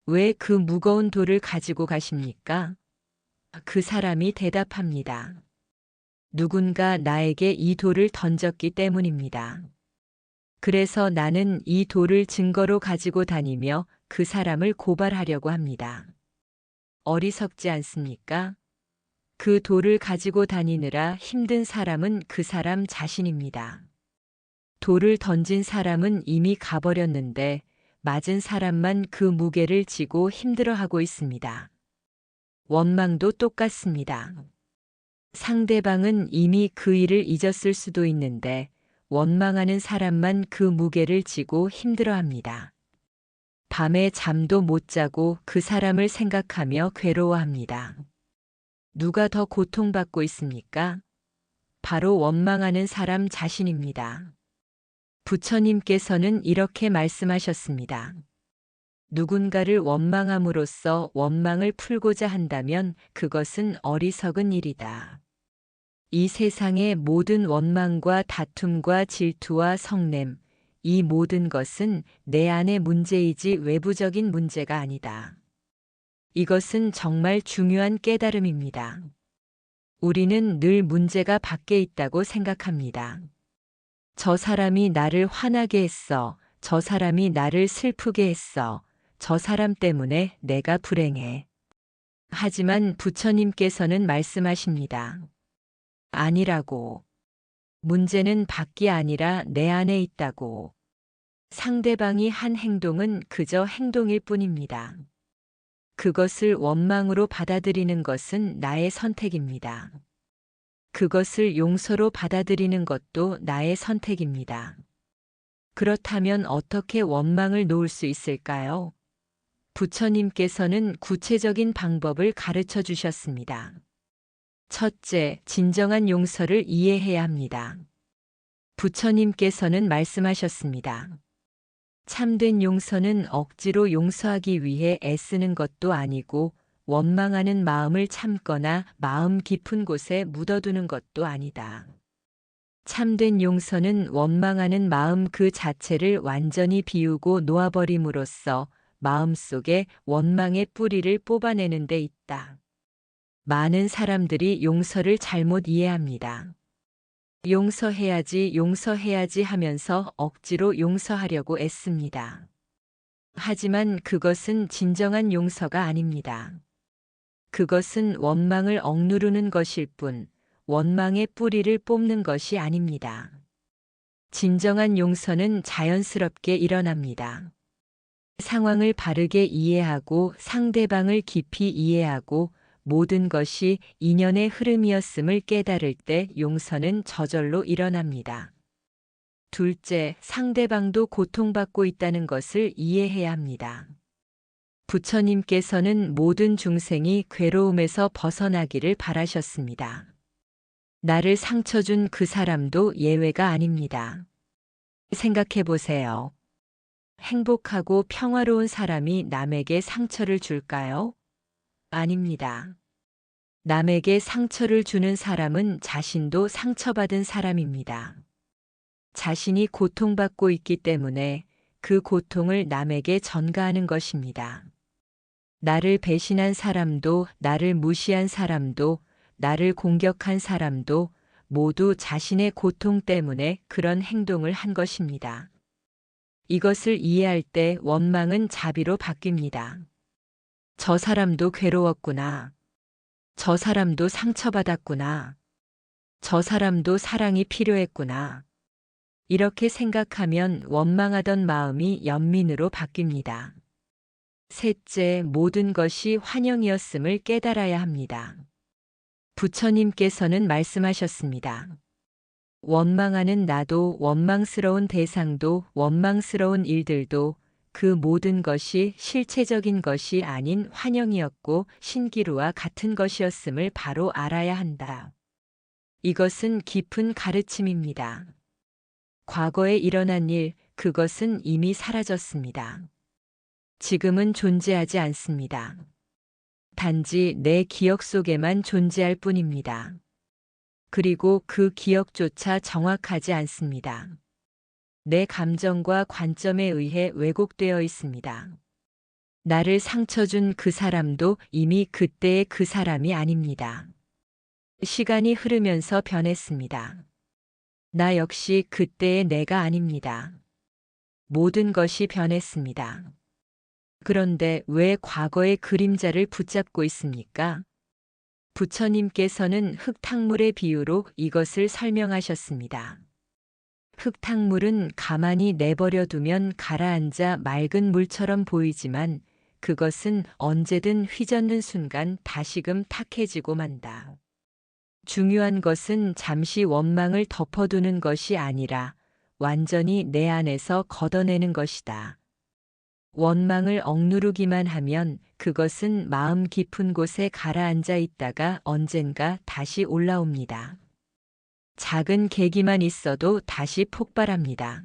왜 그 무거운 돌을 가지고 가십니까? 그 사람이 대답합니다. 누군가 나에게 이 돌을 던졌기 때문입니다. 그래서 나는 이 돌을 증거로 가지고 다니며 그 사람을 고발하려고 합니다. 어리석지 않습니까? 그 돌을 가지고 다니느라 힘든 사람은 그 사람 자신입니다. 돌을 던진 사람은 이미 가버렸는데 맞은 사람만 그 무게를 지고 힘들어하고 있습니다. 원망도 똑같습니다. 상대방은 이미 그 일을 잊었을 수도 있는데 원망하는 사람만 그 무게를 지고 힘들어합니다. 밤에 잠도 못 자고 그 사람을 생각하며 괴로워합니다. 누가 더 고통받고 있습니까? 바로 원망하는 사람 자신입니다. 부처님께서는 이렇게 말씀하셨습니다. 누군가를 원망함으로써 원망을 풀고자 한다면 그것은 어리석은 일이다. 이 세상의 모든 원망과 다툼과 질투와 성냄, 이 모든 것은 내 안의 문제이지 외부적인 문제가 아니다. 이것은 정말 중요한 깨달음입니다. 우리는 늘 문제가 밖에 있다고 생각합니다. 저 사람이 나를 화나게 했어. 저 사람이 나를 슬프게 했어. 저 사람 때문에 내가 불행해. 하지만 부처님께서는 말씀하십니다. 아니라고. 문제는 밖이 아니라 내 안에 있다고. 상대방이 한 행동은 그저 행동일 뿐입니다. 그것을 원망으로 받아들이는 것은 나의 선택입니다. 그것을 용서로 받아들이는 것도 나의 선택입니다. 그렇다면 어떻게 원망을 놓을 수 있을까요? 부처님께서는 구체적인 방법을 가르쳐 주셨습니다. 첫째, 진정한 용서를 이해해야 합니다. 부처님께서는 말씀하셨습니다. 참된 용서는 억지로 용서하기 위해 애쓰는 것도 아니고 원망하는 마음을 참거나 마음 깊은 곳에 묻어두는 것도 아니다. 참된 용서는 원망하는 마음 그 자체를 완전히 비우고 놓아버림으로써 마음속에 원망의 뿌리를 뽑아내는 데 있다. 많은 사람들이 용서를 잘못 이해합니다. 용서해야지 하면서 억지로 용서하려고 애씁니다. 하지만 그것은 진정한 용서가 아닙니다. 그것은 원망을 억누르는 것일 뿐 원망의 뿌리를 뽑는 것이 아닙니다. 진정한 용서는 자연스럽게 일어납니다. 상황을 바르게 이해하고 상대방을 깊이 이해하고 모든 것이 인연의 흐름이었음을 깨달을 때 용서는 저절로 일어납니다. 둘째, 상대방도 고통받고 있다는 것을 이해해야 합니다. 부처님께서는 모든 중생이 괴로움에서 벗어나기를 바라셨습니다. 나를 상처 준 그 사람도 예외가 아닙니다. 생각해 보세요. 행복하고 평화로운 사람이 남에게 상처를 줄까요? 아닙니다. 남에게 상처를 주는 사람은 자신도 상처받은 사람입니다. 자신이 고통받고 있기 때문에 그 고통을 남에게 전가하는 것입니다. 나를 배신한 사람도, 나를 무시한 사람도, 나를 공격한 사람도 모두 자신의 고통 때문에 그런 행동을 한 것입니다. 이것을 이해할 때 원망은 자비로 바뀝니다. 저 사람도 괴로웠구나. 저 사람도 상처받았구나. 저 사람도 사랑이 필요했구나. 이렇게 생각하면 원망하던 마음이 연민으로 바뀝니다. 셋째, 모든 것이 환영이었음을 깨달아야 합니다. 부처님께서는 말씀하셨습니다. 원망하는 나도, 원망스러운 대상도, 원망스러운 일들도 그 모든 것이 실체적인 것이 아닌 환영이었고 신기루와 같은 것이었음을 바로 알아야 한다. 이것은 깊은 가르침입니다. 과거에 일어난 일, 그것은 이미 사라졌습니다. 지금은 존재하지 않습니다. 단지 내 기억 속에만 존재할 뿐입니다. 그리고 그 기억조차 정확하지 않습니다. 내 감정과 관점에 의해 왜곡되어 있습니다. 나를 상처 준 그 사람도 이미 그때의 그 사람이 아닙니다. 시간이 흐르면서 변했습니다. 나 역시 그때의 내가 아닙니다. 모든 것이 변했습니다. 그런데 왜 과거의 그림자를 붙잡고 있습니까? 부처님께서는 흙탕물의 비유로 이것을 설명하셨습니다. 흙탕물은 가만히 내버려 두면 가라앉아 맑은 물처럼 보이지만 그것은 언제든 휘젓는 순간 다시금 탁해지고 만다. 중요한 것은 잠시 원망을 덮어두는 것이 아니라 완전히 내 안에서 걷어내는 것이다. 원망을 억누르기만 하면 그것은 마음 깊은 곳에 가라앉아 있다가 언젠가 다시 올라옵니다. 작은 계기만 있어도 다시 폭발합니다.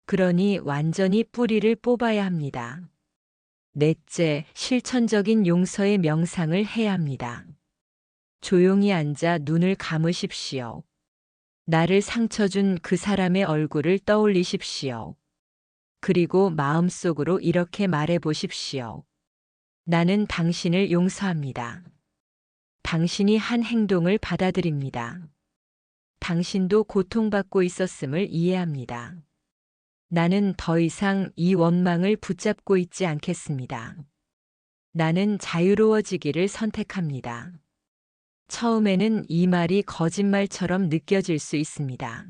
그러니 완전히 뿌리를 뽑아야 합니다. 넷째, 실천적인 용서의 명상을 해야 합니다. 조용히 앉아 눈을 감으십시오. 나를 상처 준 그 사람의 얼굴을 떠올리십시오. 그리고 마음속으로 이렇게 말해 보십시오. 나는 당신을 용서합니다. 당신이 한 행동을 받아들입니다. 당신도 고통받고 있었음을 이해합니다. 나는 더 이상 이 원망을 붙잡고 있지 않겠습니다. 나는 자유로워지기를 선택합니다. 처음에는 이 말이 거짓말처럼 느껴질 수 있습니다.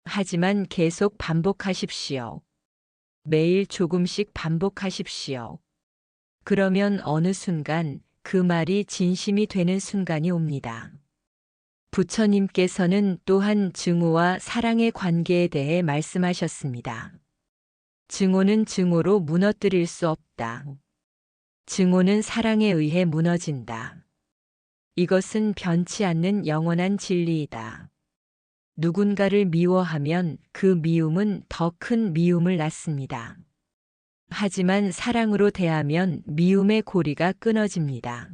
하지만 계속 반복하십시오. 매일 조금씩 반복하십시오. 그러면 어느 순간 그 말이 진심이 되는 순간이 옵니다. 부처님께서는 또한 증오와 사랑의 관계에 대해 말씀하셨습니다. 증오는 증오로 무너뜨릴 수 없다. 증오는 사랑에 의해 무너진다. 이것은 변치 않는 영원한 진리이다. 누군가를 미워하면 그 미움은 더 큰 미움을 낳습니다. 하지만 사랑으로 대하면 미움의 고리가 끊어집니다.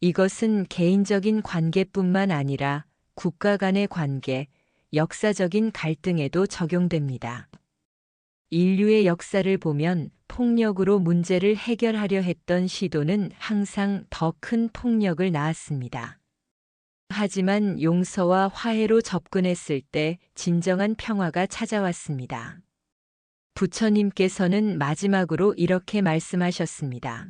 이것은 개인적인 관계뿐만 아니라 국가 간의 관계, 역사적인 갈등에도 적용됩니다. 인류의 역사를 보면 폭력으로 문제를 해결하려 했던 시도는 항상 더 큰 폭력을 낳았습니다. 하지만 용서와 화해로 접근했을 때 진정한 평화가 찾아왔습니다. 부처님께서는 마지막으로 이렇게 말씀하셨습니다.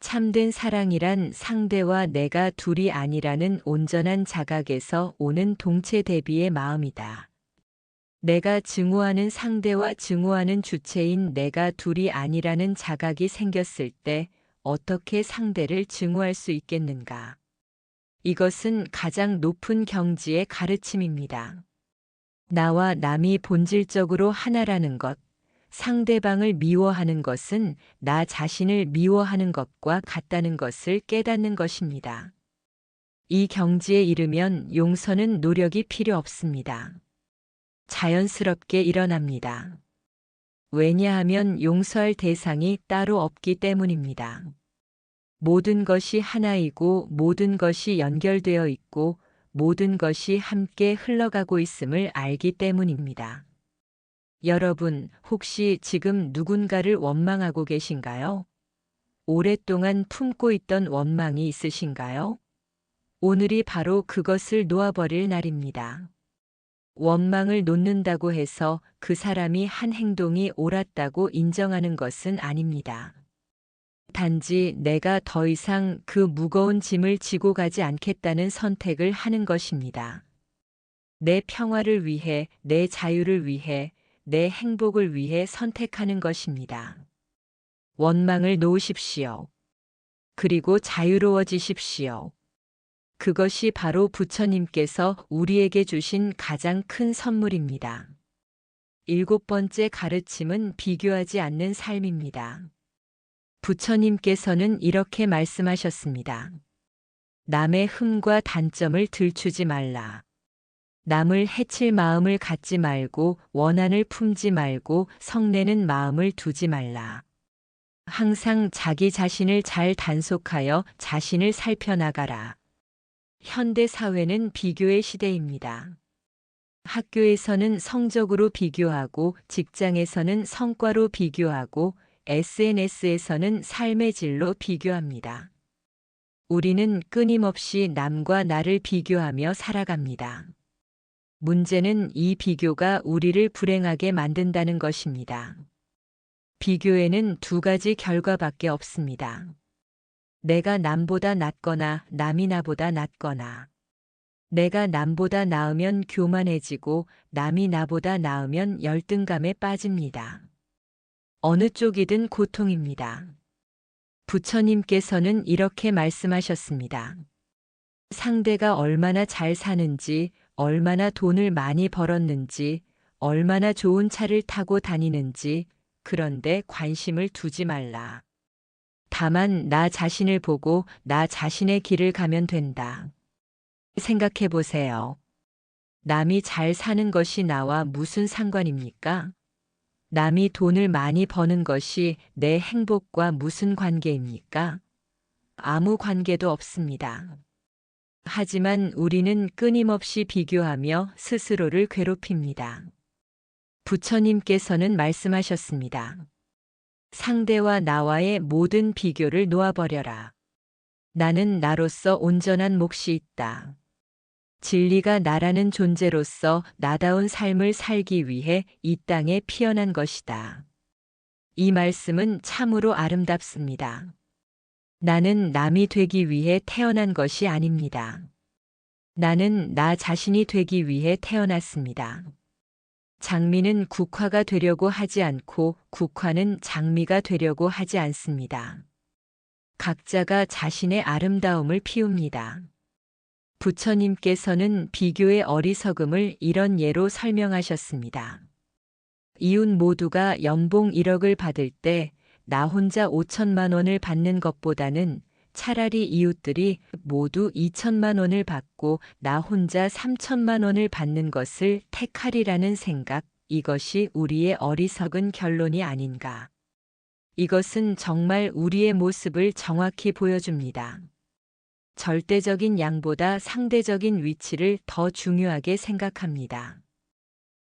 참된 사랑이란 상대와 내가 둘이 아니라는 온전한 자각에서 오는 동체 대비의 마음이다. 내가 증오하는 상대와 증오하는 주체인 내가 둘이 아니라는 자각이 생겼을 때 어떻게 상대를 증오할 수 있겠는가? 이것은 가장 높은 경지의 가르침입니다. 나와 남이 본질적으로 하나라는 것, 상대방을 미워하는 것은 나 자신을 미워하는 것과 같다는 것을 깨닫는 것입니다. 이 경지에 이르면 용서는 노력이 필요 없습니다. 자연스럽게 일어납니다. 왜냐하면 용서할 대상이 따로 없기 때문입니다. 모든 것이 하나이고 모든 것이 연결되어 있고 모든 것이 함께 흘러가고 있음을 알기 때문입니다. 여러분, 혹시 지금 누군가를 원망하고 계신가요? 오랫동안 품고 있던 원망이 있으신가요? 오늘이 바로 그것을 놓아버릴 날입니다. 원망을 놓는다고 해서 그 사람이 한 행동이 옳았다고 인정하는 것은 아닙니다. 단지 내가 더 이상 그 무거운 짐을 지고 가지 않겠다는 선택을 하는 것입니다. 내 평화를 위해, 내 자유를 위해, 내 행복을 위해 선택하는 것입니다. 원망을 놓으십시오. 그리고 자유로워지십시오. 그것이 바로 부처님께서 우리에게 주신 가장 큰 선물입니다. 7번째 가르침은 비교하지 않는 삶입니다. 부처님께서는 이렇게 말씀하셨습니다. 남의 흠과 단점을 들추지 말라. 남을 해칠 마음을 갖지 말고 원한을 품지 말고 성내는 마음을 두지 말라. 항상 자기 자신을 잘 단속하여 자신을 살펴나가라. 현대 사회는 비교의 시대입니다. 학교에서는 성적으로 비교하고 직장에서는 성과로 비교하고 SNS에서는 삶의 질로 비교합니다. 우리는 끊임없이 남과 나를 비교하며 살아갑니다. 문제는 이 비교가 우리를 불행하게 만든다는 것입니다. 비교에는 두 가지 결과밖에 없습니다. 내가 남보다 낫거나 남이 나보다 낫거나. 내가 남보다 나으면 교만해지고 남이 나보다 나으면 열등감에 빠집니다. 어느 쪽이든 고통입니다. 부처님께서는 이렇게 말씀하셨습니다. 상대가 얼마나 잘 사는지, 얼마나 돈을 많이 벌었는지, 얼마나 좋은 차를 타고 다니는지, 그런데 관심을 두지 말라. 다만 나 자신을 보고 나 자신의 길을 가면 된다. 생각해 보세요. 남이 잘 사는 것이 나와 무슨 상관입니까? 남이 돈을 많이 버는 것이 내 행복과 무슨 관계입니까? 아무 관계도 없습니다. 하지만 우리는 끊임없이 비교하며 스스로를 괴롭힙니다. 부처님께서는 말씀하셨습니다. 상대와 나와의 모든 비교를 놓아버려라. 나는 나로서 온전한 몫이 있다. 진리가 나라는 존재로서 나다운 삶을 살기 위해 이 땅에 피어난 것이다. 이 말씀은 참으로 아름답습니다. 나는 남이 되기 위해 태어난 것이 아닙니다. 나는 나 자신이 되기 위해 태어났습니다. 장미는 국화가 되려고 하지 않고 국화는 장미가 되려고 하지 않습니다. 각자가 자신의 아름다움을 피웁니다. 부처님께서는 비교의 어리석음을 이런 예로 설명하셨습니다. 이웃 모두가 연봉 1억을 받을 때 나 혼자 5천만 원을 받는 것보다는 차라리 이웃들이 모두 2천만 원을 받고 나 혼자 3천만 원을 받는 것을 택하리라는 생각, 이것이 우리의 어리석은 결론이 아닌가. 이것은 정말 우리의 모습을 정확히 보여줍니다. 절대적인 양보다 상대적인 위치를 더 중요하게 생각합니다.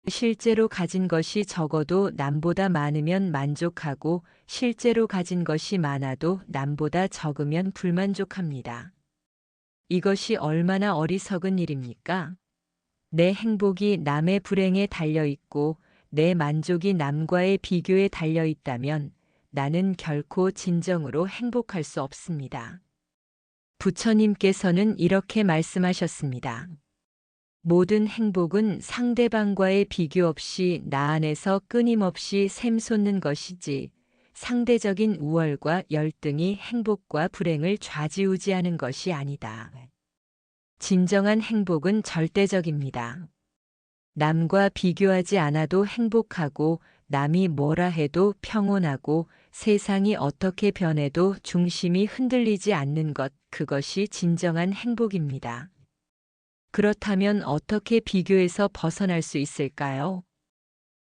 실제로 가진 것이 적어도 남보다 많으면 만족하고 실제로 가진 것이 많아도 남보다 적으면 불만족합니다. 이것이 얼마나 어리석은 일입니까? 내 행복이 남의 불행에 달려 있고 내 만족이 남과의 비교에 달려 있다면 나는 결코 진정으로 행복할 수 없습니다. 부처님께서는 이렇게 말씀하셨습니다. 모든 행복은 상대방과의 비교 없이 나 안에서 끊임없이 샘솟는 것이지 상대적인 우월과 열등이 행복과 불행을 좌지우지하는 것이 아니다. 진정한 행복은 절대적입니다. 남과 비교하지 않아도 행복하고 남이 뭐라 해도 평온하고 세상이 어떻게 변해도 중심이 흔들리지 않는 것, 그것이 진정한 행복입니다. 그렇다면 어떻게 비교에서 벗어날 수 있을까요?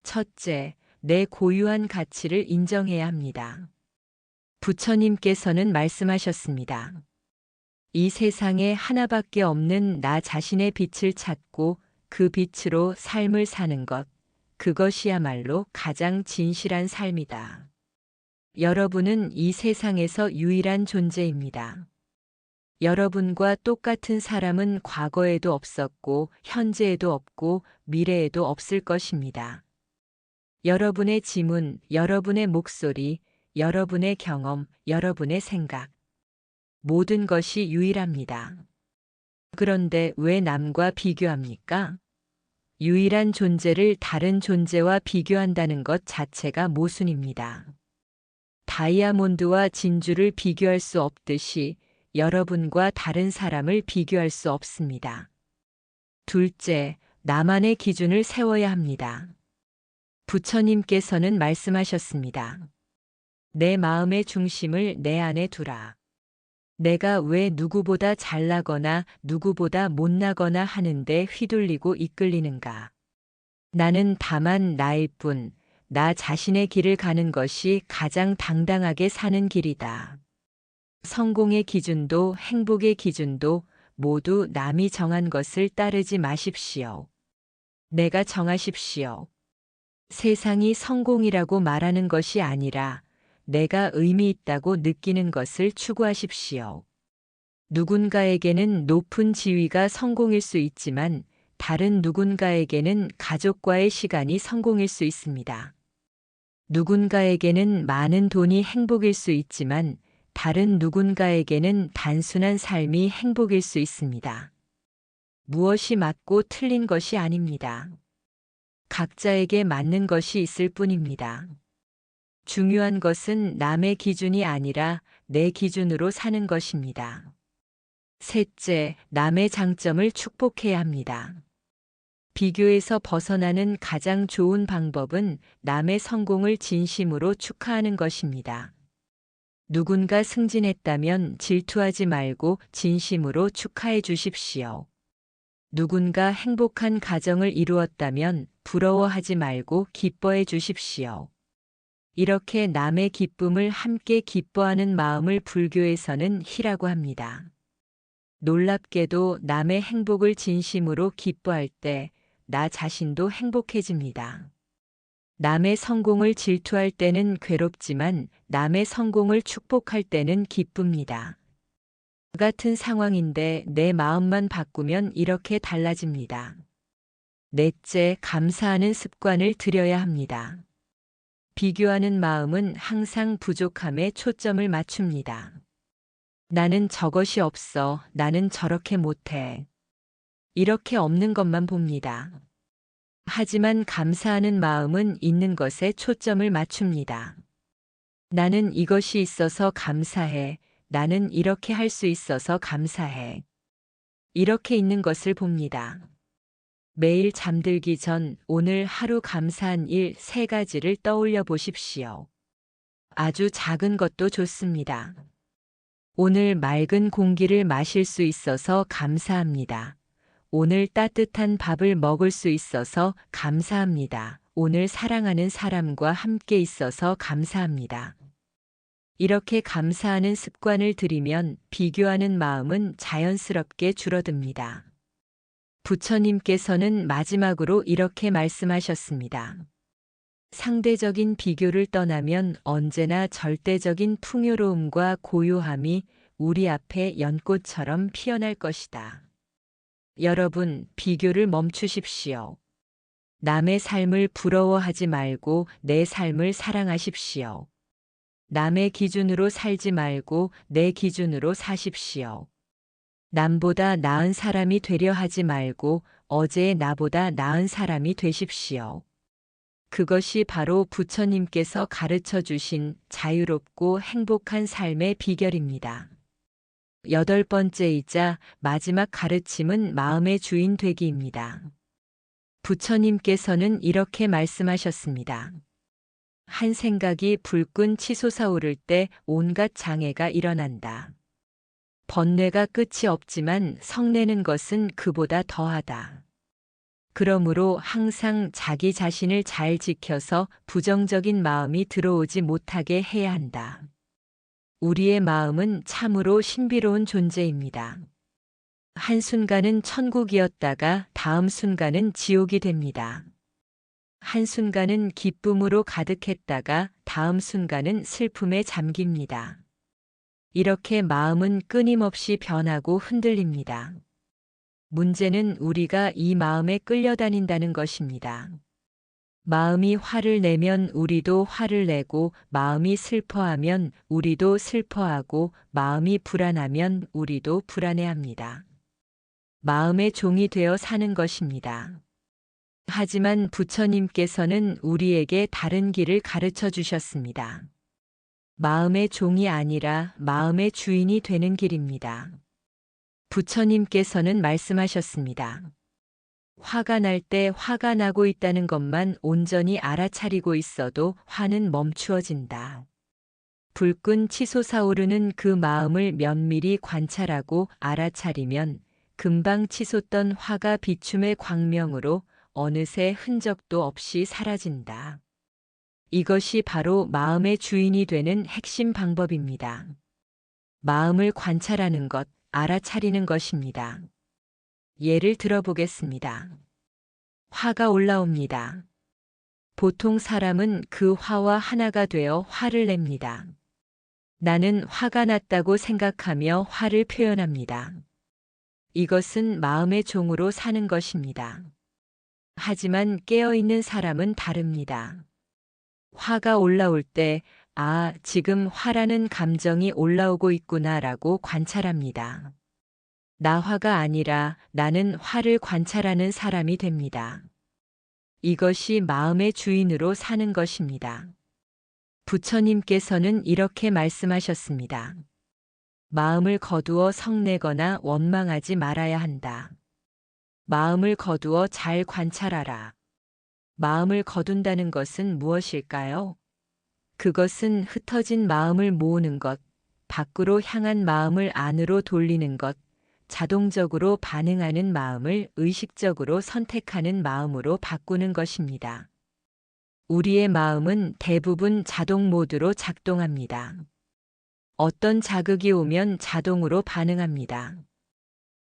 첫째, 내 고유한 가치를 인정해야 합니다. 부처님께서는 말씀하셨습니다. 이 세상에 하나밖에 없는 나 자신의 빛을 찾고 그 빛으로 삶을 사는 것, 그것이야말로 가장 진실한 삶이다. 여러분은 이 세상에서 유일한 존재입니다. 여러분과 똑같은 사람은 과거에도 없었고, 현재에도 없고, 미래에도 없을 것입니다. 여러분의 지문, 여러분의 목소리, 여러분의 경험, 여러분의 생각. 모든 것이 유일합니다. 그런데 왜 남과 비교합니까? 유일한 존재를 다른 존재와 비교한다는 것 자체가 모순입니다. 다이아몬드와 진주를 비교할 수 없듯이 여러분과 다른 사람을 비교할 수 없습니다. 둘째, 나만의 기준을 세워야 합니다. 부처님께서는 말씀하셨습니다. 내 마음의 중심을 내 안에 두라. 내가 왜 누구보다 잘나거나 누구보다 못나거나 하는데 휘둘리고 이끌리는가? 나는 다만 나일 뿐, 나 자신의 길을 가는 것이 가장 당당하게 사는 길이다. 성공의 기준도 행복의 기준도 모두 남이 정한 것을 따르지 마십시오. 내가 정하십시오. 세상이 성공이라고 말하는 것이 아니라 내가 의미 있다고 느끼는 것을 추구하십시오. 누군가에게는 높은 지위가 성공일 수 있지만 다른 누군가에게는 가족과의 시간이 성공일 수 있습니다. 누군가에게는 많은 돈이 행복일 수 있지만 다른 누군가에게는 단순한 삶이 행복일 수 있습니다. 무엇이 맞고 틀린 것이 아닙니다. 각자에게 맞는 것이 있을 뿐입니다. 중요한 것은 남의 기준이 아니라 내 기준으로 사는 것입니다. 셋째, 남의 장점을 축복해야 합니다. 비교에서 벗어나는 가장 좋은 방법은 남의 성공을 진심으로 축하하는 것입니다. 누군가 승진했다면 질투하지 말고 진심으로 축하해 주십시오. 누군가 행복한 가정을 이루었다면 부러워하지 말고 기뻐해 주십시오. 이렇게 남의 기쁨을 함께 기뻐하는 마음을 불교에서는 희라고 합니다. 놀랍게도 남의 행복을 진심으로 기뻐할 때 나 자신도 행복해집니다. 남의 성공을 질투할 때는 괴롭지만 남의 성공을 축복할 때는 기쁩니다. 같은 상황인데 내 마음만 바꾸면 이렇게 달라집니다. 넷째, 감사하는 습관을 들여야 합니다. 비교하는 마음은 항상 부족함에 초점을 맞춥니다. 나는 저것이 없어, 나는 저렇게 못해. 이렇게 없는 것만 봅니다. 하지만 감사하는 마음은 있는 것에 초점을 맞춥니다. 나는 이것이 있어서 감사해. 나는 이렇게 할 수 있어서 감사해. 이렇게 있는 것을 봅니다. 매일 잠들기 전 오늘 하루 감사한 일 3가지를 떠올려 보십시오. 아주 작은 것도 좋습니다. 오늘 맑은 공기를 마실 수 있어서 감사합니다. 오늘 따뜻한 밥을 먹을 수 있어서 감사합니다. 오늘 사랑하는 사람과 함께 있어서 감사합니다. 이렇게 감사하는 습관을 들이면 비교하는 마음은 자연스럽게 줄어듭니다. 부처님께서는 마지막으로 이렇게 말씀하셨습니다. 상대적인 비교를 떠나면 언제나 절대적인 풍요로움과 고요함이 우리 앞에 연꽃처럼 피어날 것이다. 여러분, 비교를 멈추십시오. 남의 삶을 부러워하지 말고 내 삶을 사랑하십시오. 남의 기준으로 살지 말고 내 기준으로 사십시오. 남보다 나은 사람이 되려 하지 말고 어제의 나보다 나은 사람이 되십시오. 그것이 바로 부처님께서 가르쳐 주신 자유롭고 행복한 삶의 비결입니다. 8번째이자 마지막 가르침은 마음의 주인 되기입니다. 부처님께서는 이렇게 말씀하셨습니다. 한 생각이 불끈 치솟아오를 때 온갖 장애가 일어난다. 번뇌가 끝이 없지만 성내는 것은 그보다 더하다. 그러므로 항상 자기 자신을 잘 지켜서 부정적인 마음이 들어오지 못하게 해야 한다. 우리의 마음은 참으로 신비로운 존재입니다. 한순간은 천국이었다가 다음 순간은 지옥이 됩니다. 한순간은 기쁨으로 가득했다가 다음 순간은 슬픔에 잠깁니다. 이렇게 마음은 끊임없이 변하고 흔들립니다. 문제는 우리가 이 마음에 끌려다닌다는 것입니다. 마음이 화를 내면 우리도 화를 내고, 마음이 슬퍼하면 우리도 슬퍼하고, 마음이 불안하면 우리도 불안해합니다. 마음의 종이 되어 사는 것입니다. 하지만 부처님께서는 우리에게 다른 길을 가르쳐 주셨습니다. 마음의 종이 아니라 마음의 주인이 되는 길입니다. 부처님께서는 말씀하셨습니다. 화가 날 때 화가 나고 있다는 것만 온전히 알아차리고 있어도 화는 멈추어진다. 불끈 치솟아오르는 그 마음을 면밀히 관찰하고 알아차리면 금방 치솟던 화가 비춤의 광명으로 어느새 흔적도 없이 사라진다. 이것이 바로 마음의 주인이 되는 핵심 방법입니다. 마음을 관찰하는 것, 알아차리는 것입니다. 예를 들어보겠습니다. 화가 올라옵니다. 보통 사람은 그 화와 하나가 되어 화를 냅니다. 나는 화가 났다고 생각하며 화를 표현합니다. 이것은 마음의 종으로 사는 것입니다. 하지만 깨어있는 사람은 다릅니다. 화가 올라올 때, 아, 지금 화라는 감정이 올라오고 있구나라고 관찰합니다. 나 화가 아니라 나는 화를 관찰하는 사람이 됩니다. 이것이 마음의 주인으로 사는 것입니다. 부처님께서는 이렇게 말씀하셨습니다. 마음을 거두어 성내거나 원망하지 말아야 한다. 마음을 거두어 잘 관찰하라. 마음을 거둔다는 것은 무엇일까요? 그것은 흩어진 마음을 모으는 것, 밖으로 향한 마음을 안으로 돌리는 것, 자동적으로 반응하는 마음을 의식적으로 선택하는 마음으로 바꾸는 것입니다. 우리의 마음은 대부분 자동 모드로 작동합니다. 어떤 자극이 오면 자동으로 반응합니다.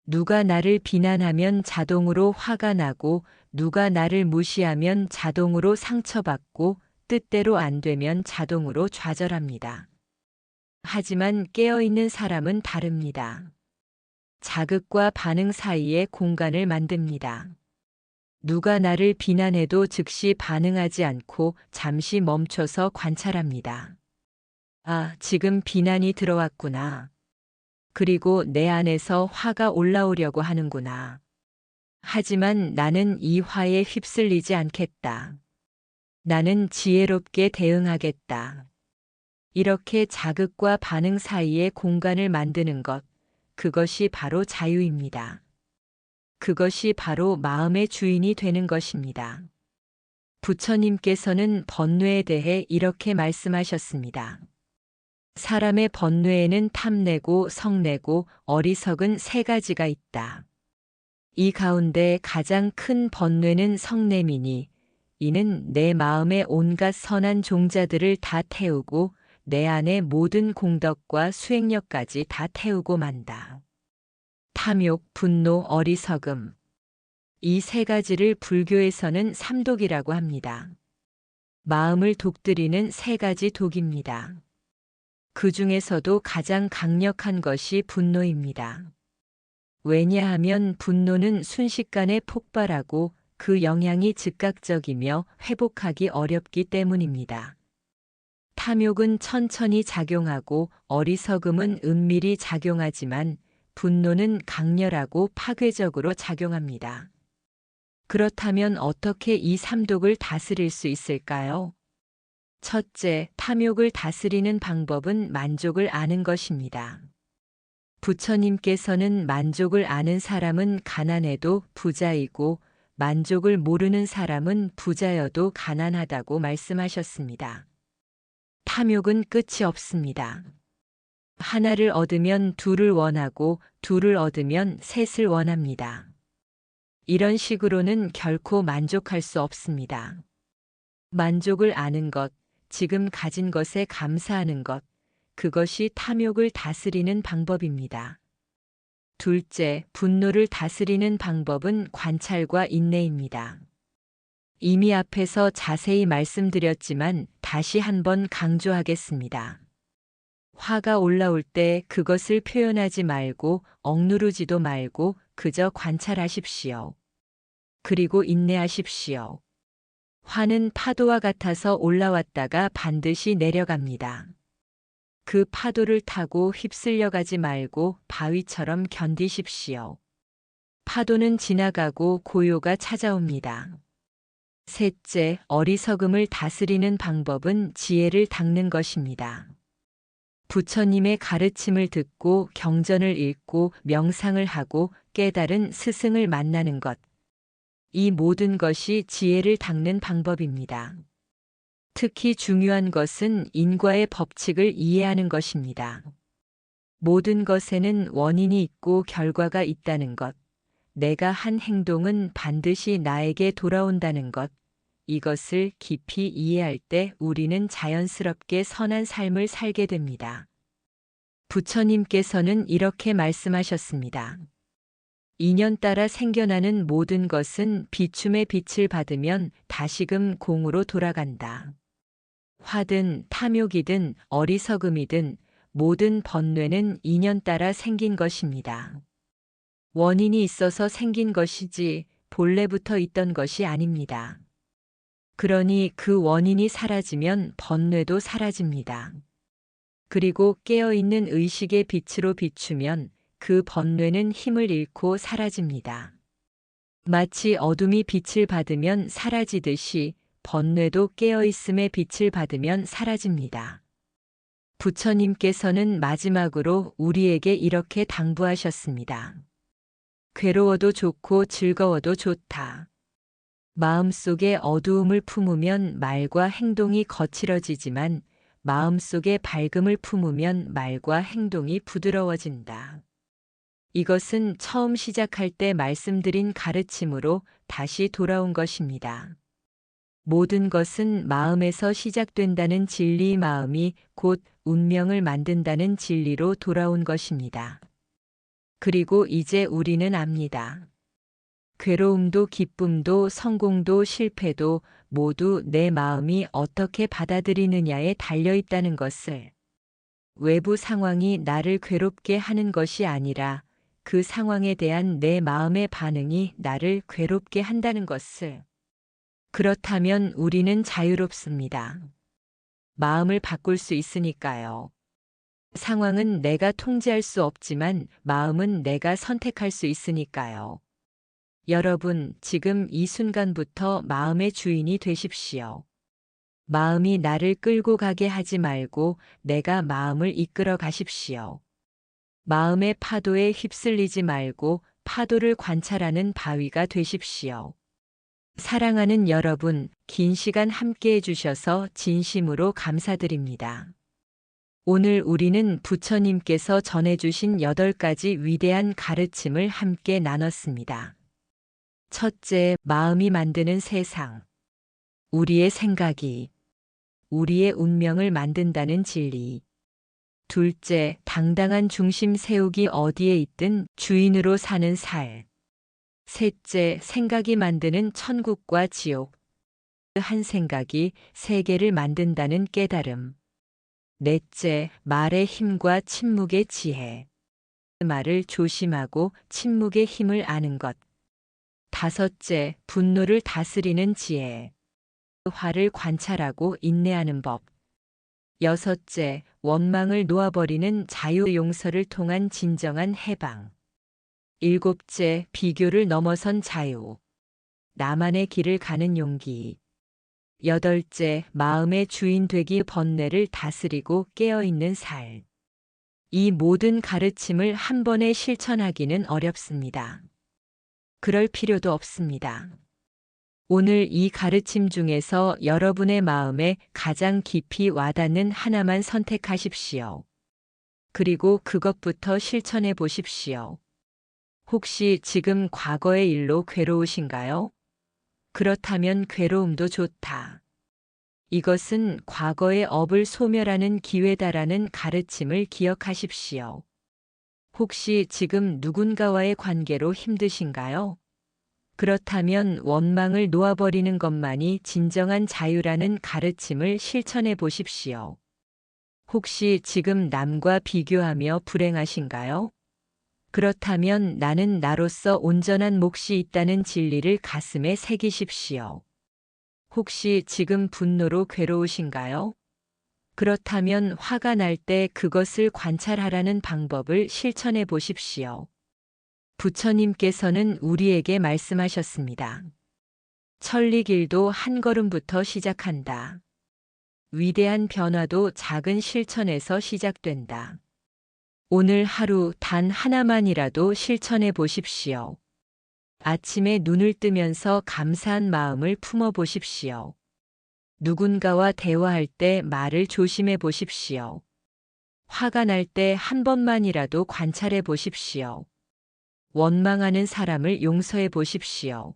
누가 나를 비난하면 자동으로 화가 나고 누가 나를 무시하면 자동으로 상처받고 뜻대로 안 되면 자동으로 좌절합니다. 하지만 깨어있는 사람은 다릅니다. 자극과 반응 사이에 공간을 만듭니다. 누가 나를 비난해도 즉시 반응하지 않고 잠시 멈춰서 관찰합니다. 아, 지금 비난이 들어왔구나. 그리고 내 안에서 화가 올라오려고 하는구나. 하지만 나는 이 화에 휩쓸리지 않겠다. 나는 지혜롭게 대응하겠다. 이렇게 자극과 반응 사이에 공간을 만드는 것, 그것이 바로 자유입니다. 그것이 바로 마음의 주인이 되는 것입니다. 부처님께서는 번뇌에 대해 이렇게 말씀하셨습니다. 사람의 번뇌에는 탐내고 성내고 어리석은 세 가지가 있다. 이 가운데 가장 큰 번뇌는 성냄이니 이는 내 마음의 온갖 선한 종자들을 다 태우고 내 안의 모든 공덕과 수행력까지 다 태우고 만다. 탐욕, 분노, 어리석음. 이 세 가지를 불교에서는 삼독이라고 합니다. 마음을 독들이는 세 가지 독입니다. 그 중에서도 가장 강력한 것이 분노입니다. 왜냐하면 분노는 순식간에 폭발하고 그 영향이 즉각적이며 회복하기 어렵기 때문입니다. 탐욕은 천천히 작용하고 어리석음은 은밀히 작용하지만 분노는 강렬하고 파괴적으로 작용합니다. 그렇다면 어떻게 이 삼독을 다스릴 수 있을까요? 첫째, 탐욕을 다스리는 방법은 만족을 아는 것입니다. 부처님께서는 만족을 아는 사람은 가난해도 부자이고 만족을 모르는 사람은 부자여도 가난하다고 말씀하셨습니다. 탐욕은 끝이 없습니다. 하나를 얻으면 둘을 원하고 둘을 얻으면 셋을 원합니다. 이런 식으로는 결코 만족할 수 없습니다. 만족을 아는 것, 지금 가진 것에 감사하는 것, 그것이 탐욕을 다스리는 방법입니다. 둘째, 분노를 다스리는 방법은 관찰과 인내입니다. 이미 앞에서 자세히 말씀드렸지만 다시 한번 강조하겠습니다. 화가 올라올 때 그것을 표현하지 말고 억누르지도 말고 그저 관찰하십시오. 그리고 인내하십시오. 화는 파도와 같아서 올라왔다가 반드시 내려갑니다. 그 파도를 타고 휩쓸려 가지 말고 바위처럼 견디십시오. 파도는 지나가고 고요가 찾아옵니다. 셋째, 어리석음을 다스리는 방법은 지혜를 닦는 것입니다. 부처님의 가르침을 듣고 경전을 읽고 명상을 하고 깨달은 스승을 만나는 것. 이 모든 것이 지혜를 닦는 방법입니다. 특히 중요한 것은 인과의 법칙을 이해하는 것입니다. 모든 것에는 원인이 있고 결과가 있다는 것, 내가 한 행동은 반드시 나에게 돌아온다는 것, 이것을 깊이 이해할 때 우리는 자연스럽게 선한 삶을 살게 됩니다. 부처님께서는 이렇게 말씀하셨습니다. 인연 따라 생겨나는 모든 것은 비춤의 빛을 받으면 다시금 공으로 돌아간다. 화든 탐욕이든 어리석음이든 모든 번뇌는 인연 따라 생긴 것입니다. 원인이 있어서 생긴 것이지 본래부터 있던 것이 아닙니다. 그러니 그 원인이 사라지면 번뇌도 사라집니다. 그리고 깨어있는 의식의 빛으로 비추면 그 번뇌는 힘을 잃고 사라집니다. 마치 어둠이 빛을 받으면 사라지듯이 번뇌도 깨어있음의 빛을 받으면 사라집니다. 부처님께서는 마지막으로 우리에게 이렇게 당부하셨습니다. 괴로워도 좋고 즐거워도 좋다. 마음속에 어두움을 품으면 말과 행동이 거칠어지지만 마음속에 밝음을 품으면 말과 행동이 부드러워진다. 이것은 처음 시작할 때 말씀드린 가르침으로 다시 돌아온 것입니다. 모든 것은 마음에서 시작된다는 진리의 마음이 곧 운명을 만든다는 진리로 돌아온 것입니다. 그리고 이제 우리는 압니다. 괴로움도 기쁨도 성공도 실패도 모두 내 마음이 어떻게 받아들이느냐에 달려 있다는 것을. 외부 상황이 나를 괴롭게 하는 것이 아니라 그 상황에 대한 내 마음의 반응이 나를 괴롭게 한다는 것을. 그렇다면 우리는 자유롭습니다. 마음을 바꿀 수 있으니까요. 상황은 내가 통제할 수 없지만 마음은 내가 선택할 수 있으니까요. 여러분, 지금 이 순간부터 마음의 주인이 되십시오. 마음이 나를 끌고 가게 하지 말고 내가 마음을 이끌어 가십시오. 마음의 파도에 휩쓸리지 말고 파도를 관찰하는 바위가 되십시오. 사랑하는 여러분, 긴 시간 함께 해주셔서 진심으로 감사드립니다. 오늘 우리는 부처님께서 전해주신 8가지 위대한 가르침을 함께 나눴습니다. 첫째, 마음이 만드는 세상. 우리의 생각이 우리의 운명을 만든다는 진리. 둘째, 당당한 중심 세우기 어디에 있든 주인으로 사는 살. 셋째, 생각이 만드는 천국과 지옥. 한 생각이 세계를 만든다는 깨달음. 넷째, 말의 힘과 침묵의 지혜. 말을 조심하고 침묵의 힘을 아는 것. 다섯째, 분노를 다스리는 지혜. 화를 관찰하고 인내하는 법. 여섯째, 원망을 놓아버리는 자유 용서를 통한 진정한 해방. 일곱째, 비교를 넘어선 자유. 나만의 길을 가는 용기. 여덟째, 마음의 주인 되기 번뇌를 다스리고 깨어있는 살. 이 모든 가르침을 한 번에 실천하기는 어렵습니다. 그럴 필요도 없습니다. 오늘 이 가르침 중에서 여러분의 마음에 가장 깊이 와닿는 하나만 선택하십시오. 그리고 그것부터 실천해 보십시오. 혹시 지금 과거의 일로 괴로우신가요? 그렇다면 괴로움도 좋다. 이것은 과거의 업을 소멸하는 기회다라는 가르침을 기억하십시오. 혹시 지금 누군가와의 관계로 힘드신가요? 그렇다면 원망을 놓아버리는 것만이 진정한 자유라는 가르침을 실천해 보십시오. 혹시 지금 남과 비교하며 불행하신가요? 그렇다면 나는 나로서 온전한 몫이 있다는 진리를 가슴에 새기십시오. 혹시 지금 분노로 괴로우신가요? 그렇다면 화가 날 때 그것을 관찰하라는 방법을 실천해 보십시오. 부처님께서는 우리에게 말씀하셨습니다. 천리길도 한 걸음부터 시작한다. 위대한 변화도 작은 실천에서 시작된다. 오늘 하루 단 하나만이라도 실천해 보십시오. 아침에 눈을 뜨면서 감사한 마음을 품어 보십시오. 누군가와 대화할 때 말을 조심해 보십시오. 화가 날 때 한 번만이라도 관찰해 보십시오. 원망하는 사람을 용서해 보십시오.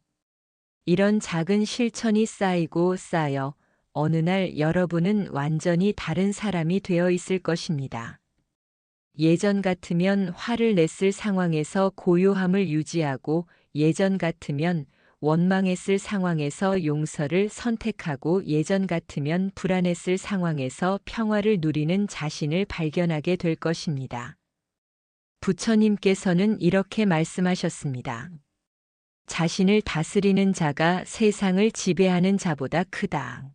이런 작은 실천이 쌓이고 쌓여 어느 날 여러분은 완전히 다른 사람이 되어 있을 것입니다. 예전 같으면 화를 냈을 상황에서 고요함을 유지하고 예전 같으면 원망했을 상황에서 용서를 선택하고 예전 같으면 불안했을 상황에서 평화를 누리는 자신을 발견하게 될 것입니다. 부처님께서는 이렇게 말씀하셨습니다. 자신을 다스리는 자가 세상을 지배하는 자보다 크다.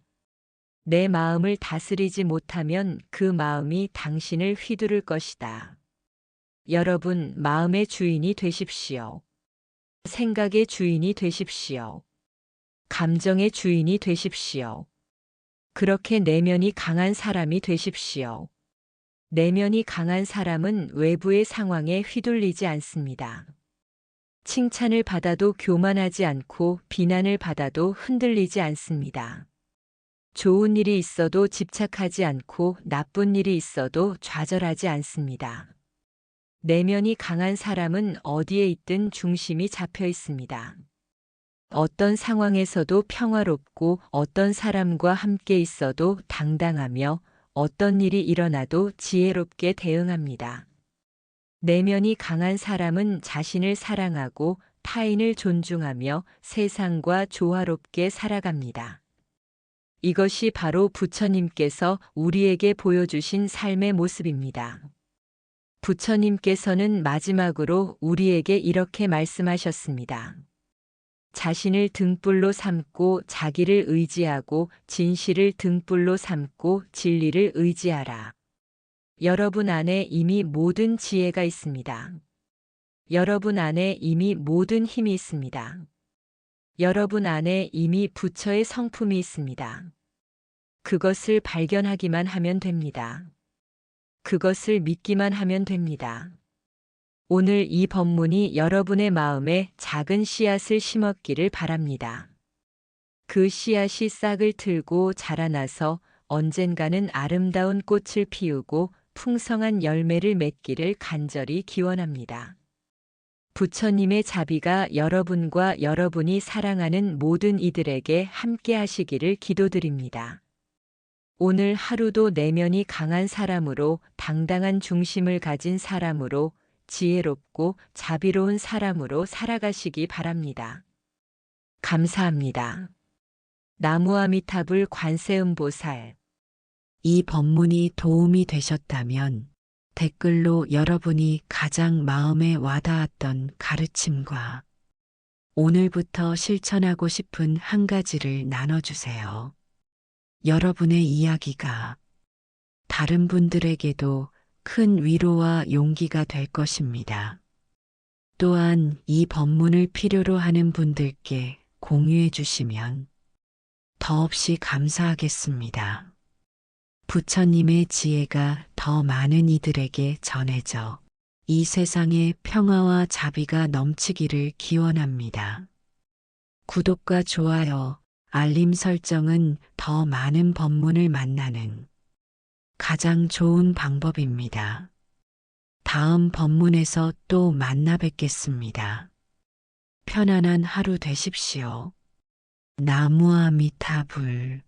내 마음을 다스리지 못하면 그 마음이 당신을 휘두를 것이다. 여러분, 마음의 주인이 되십시오. 생각의 주인이 되십시오. 감정의 주인이 되십시오. 그렇게 내면이 강한 사람이 되십시오. 내면이 강한 사람은 외부의 상황에 휘둘리지 않습니다. 칭찬을 받아도 교만하지 않고 비난을 받아도 흔들리지 않습니다. 좋은 일이 있어도 집착하지 않고 나쁜 일이 있어도 좌절하지 않습니다. 내면이 강한 사람은 어디에 있든 중심이 잡혀 있습니다. 어떤 상황에서도 평화롭고 어떤 사람과 함께 있어도 당당하며 어떤 일이 일어나도 지혜롭게 대응합니다. 내면이 강한 사람은 자신을 사랑하고 타인을 존중하며 세상과 조화롭게 살아갑니다. 이것이 바로 부처님께서 우리에게 보여주신 삶의 모습입니다. 부처님께서는 마지막으로 우리에게 이렇게 말씀하셨습니다. 자신을 등불로 삼고 자기를 의지하고 진실을 등불로 삼고 진리를 의지하라. 여러분 안에 이미 모든 지혜가 있습니다. 여러분 안에 이미 모든 힘이 있습니다. 여러분 안에 이미 부처의 성품이 있습니다. 그것을 발견하기만 하면 됩니다. 그것을 믿기만 하면 됩니다. 오늘 이 법문이 여러분의 마음에 작은 씨앗을 심었기를 바랍니다. 그 씨앗이 싹을 틀고 자라나서 언젠가는 아름다운 꽃을 피우고 풍성한 열매를 맺기를 간절히 기원합니다. 부처님의 자비가 여러분과 여러분이 사랑하는 모든 이들에게 함께 하시기를 기도드립니다. 오늘 하루도 내면이 강한 사람으로 당당한 중심을 가진 사람으로 지혜롭고 자비로운 사람으로 살아가시기 바랍니다. 감사합니다. 나무아미타불 관세음보살. 이 법문이 도움이 되셨다면 댓글로 여러분이 가장 마음에 와닿았던 가르침과 오늘부터 실천하고 싶은 한 가지를 나눠주세요. 여러분의 이야기가 다른 분들에게도 큰 위로와 용기가 될 것입니다. 또한 이 법문을 필요로 하는 분들께 공유해 주시면 더없이 감사하겠습니다. 부처님의 지혜가 더 많은 이들에게 전해져 이 세상에 평화와 자비가 넘치기를 기원합니다. 구독과 좋아요, 알림 설정은 더 많은 법문을 만나는 가장 좋은 방법입니다. 다음 법문에서 또 만나 뵙겠습니다. 편안한 하루 되십시오. 나무아미타불.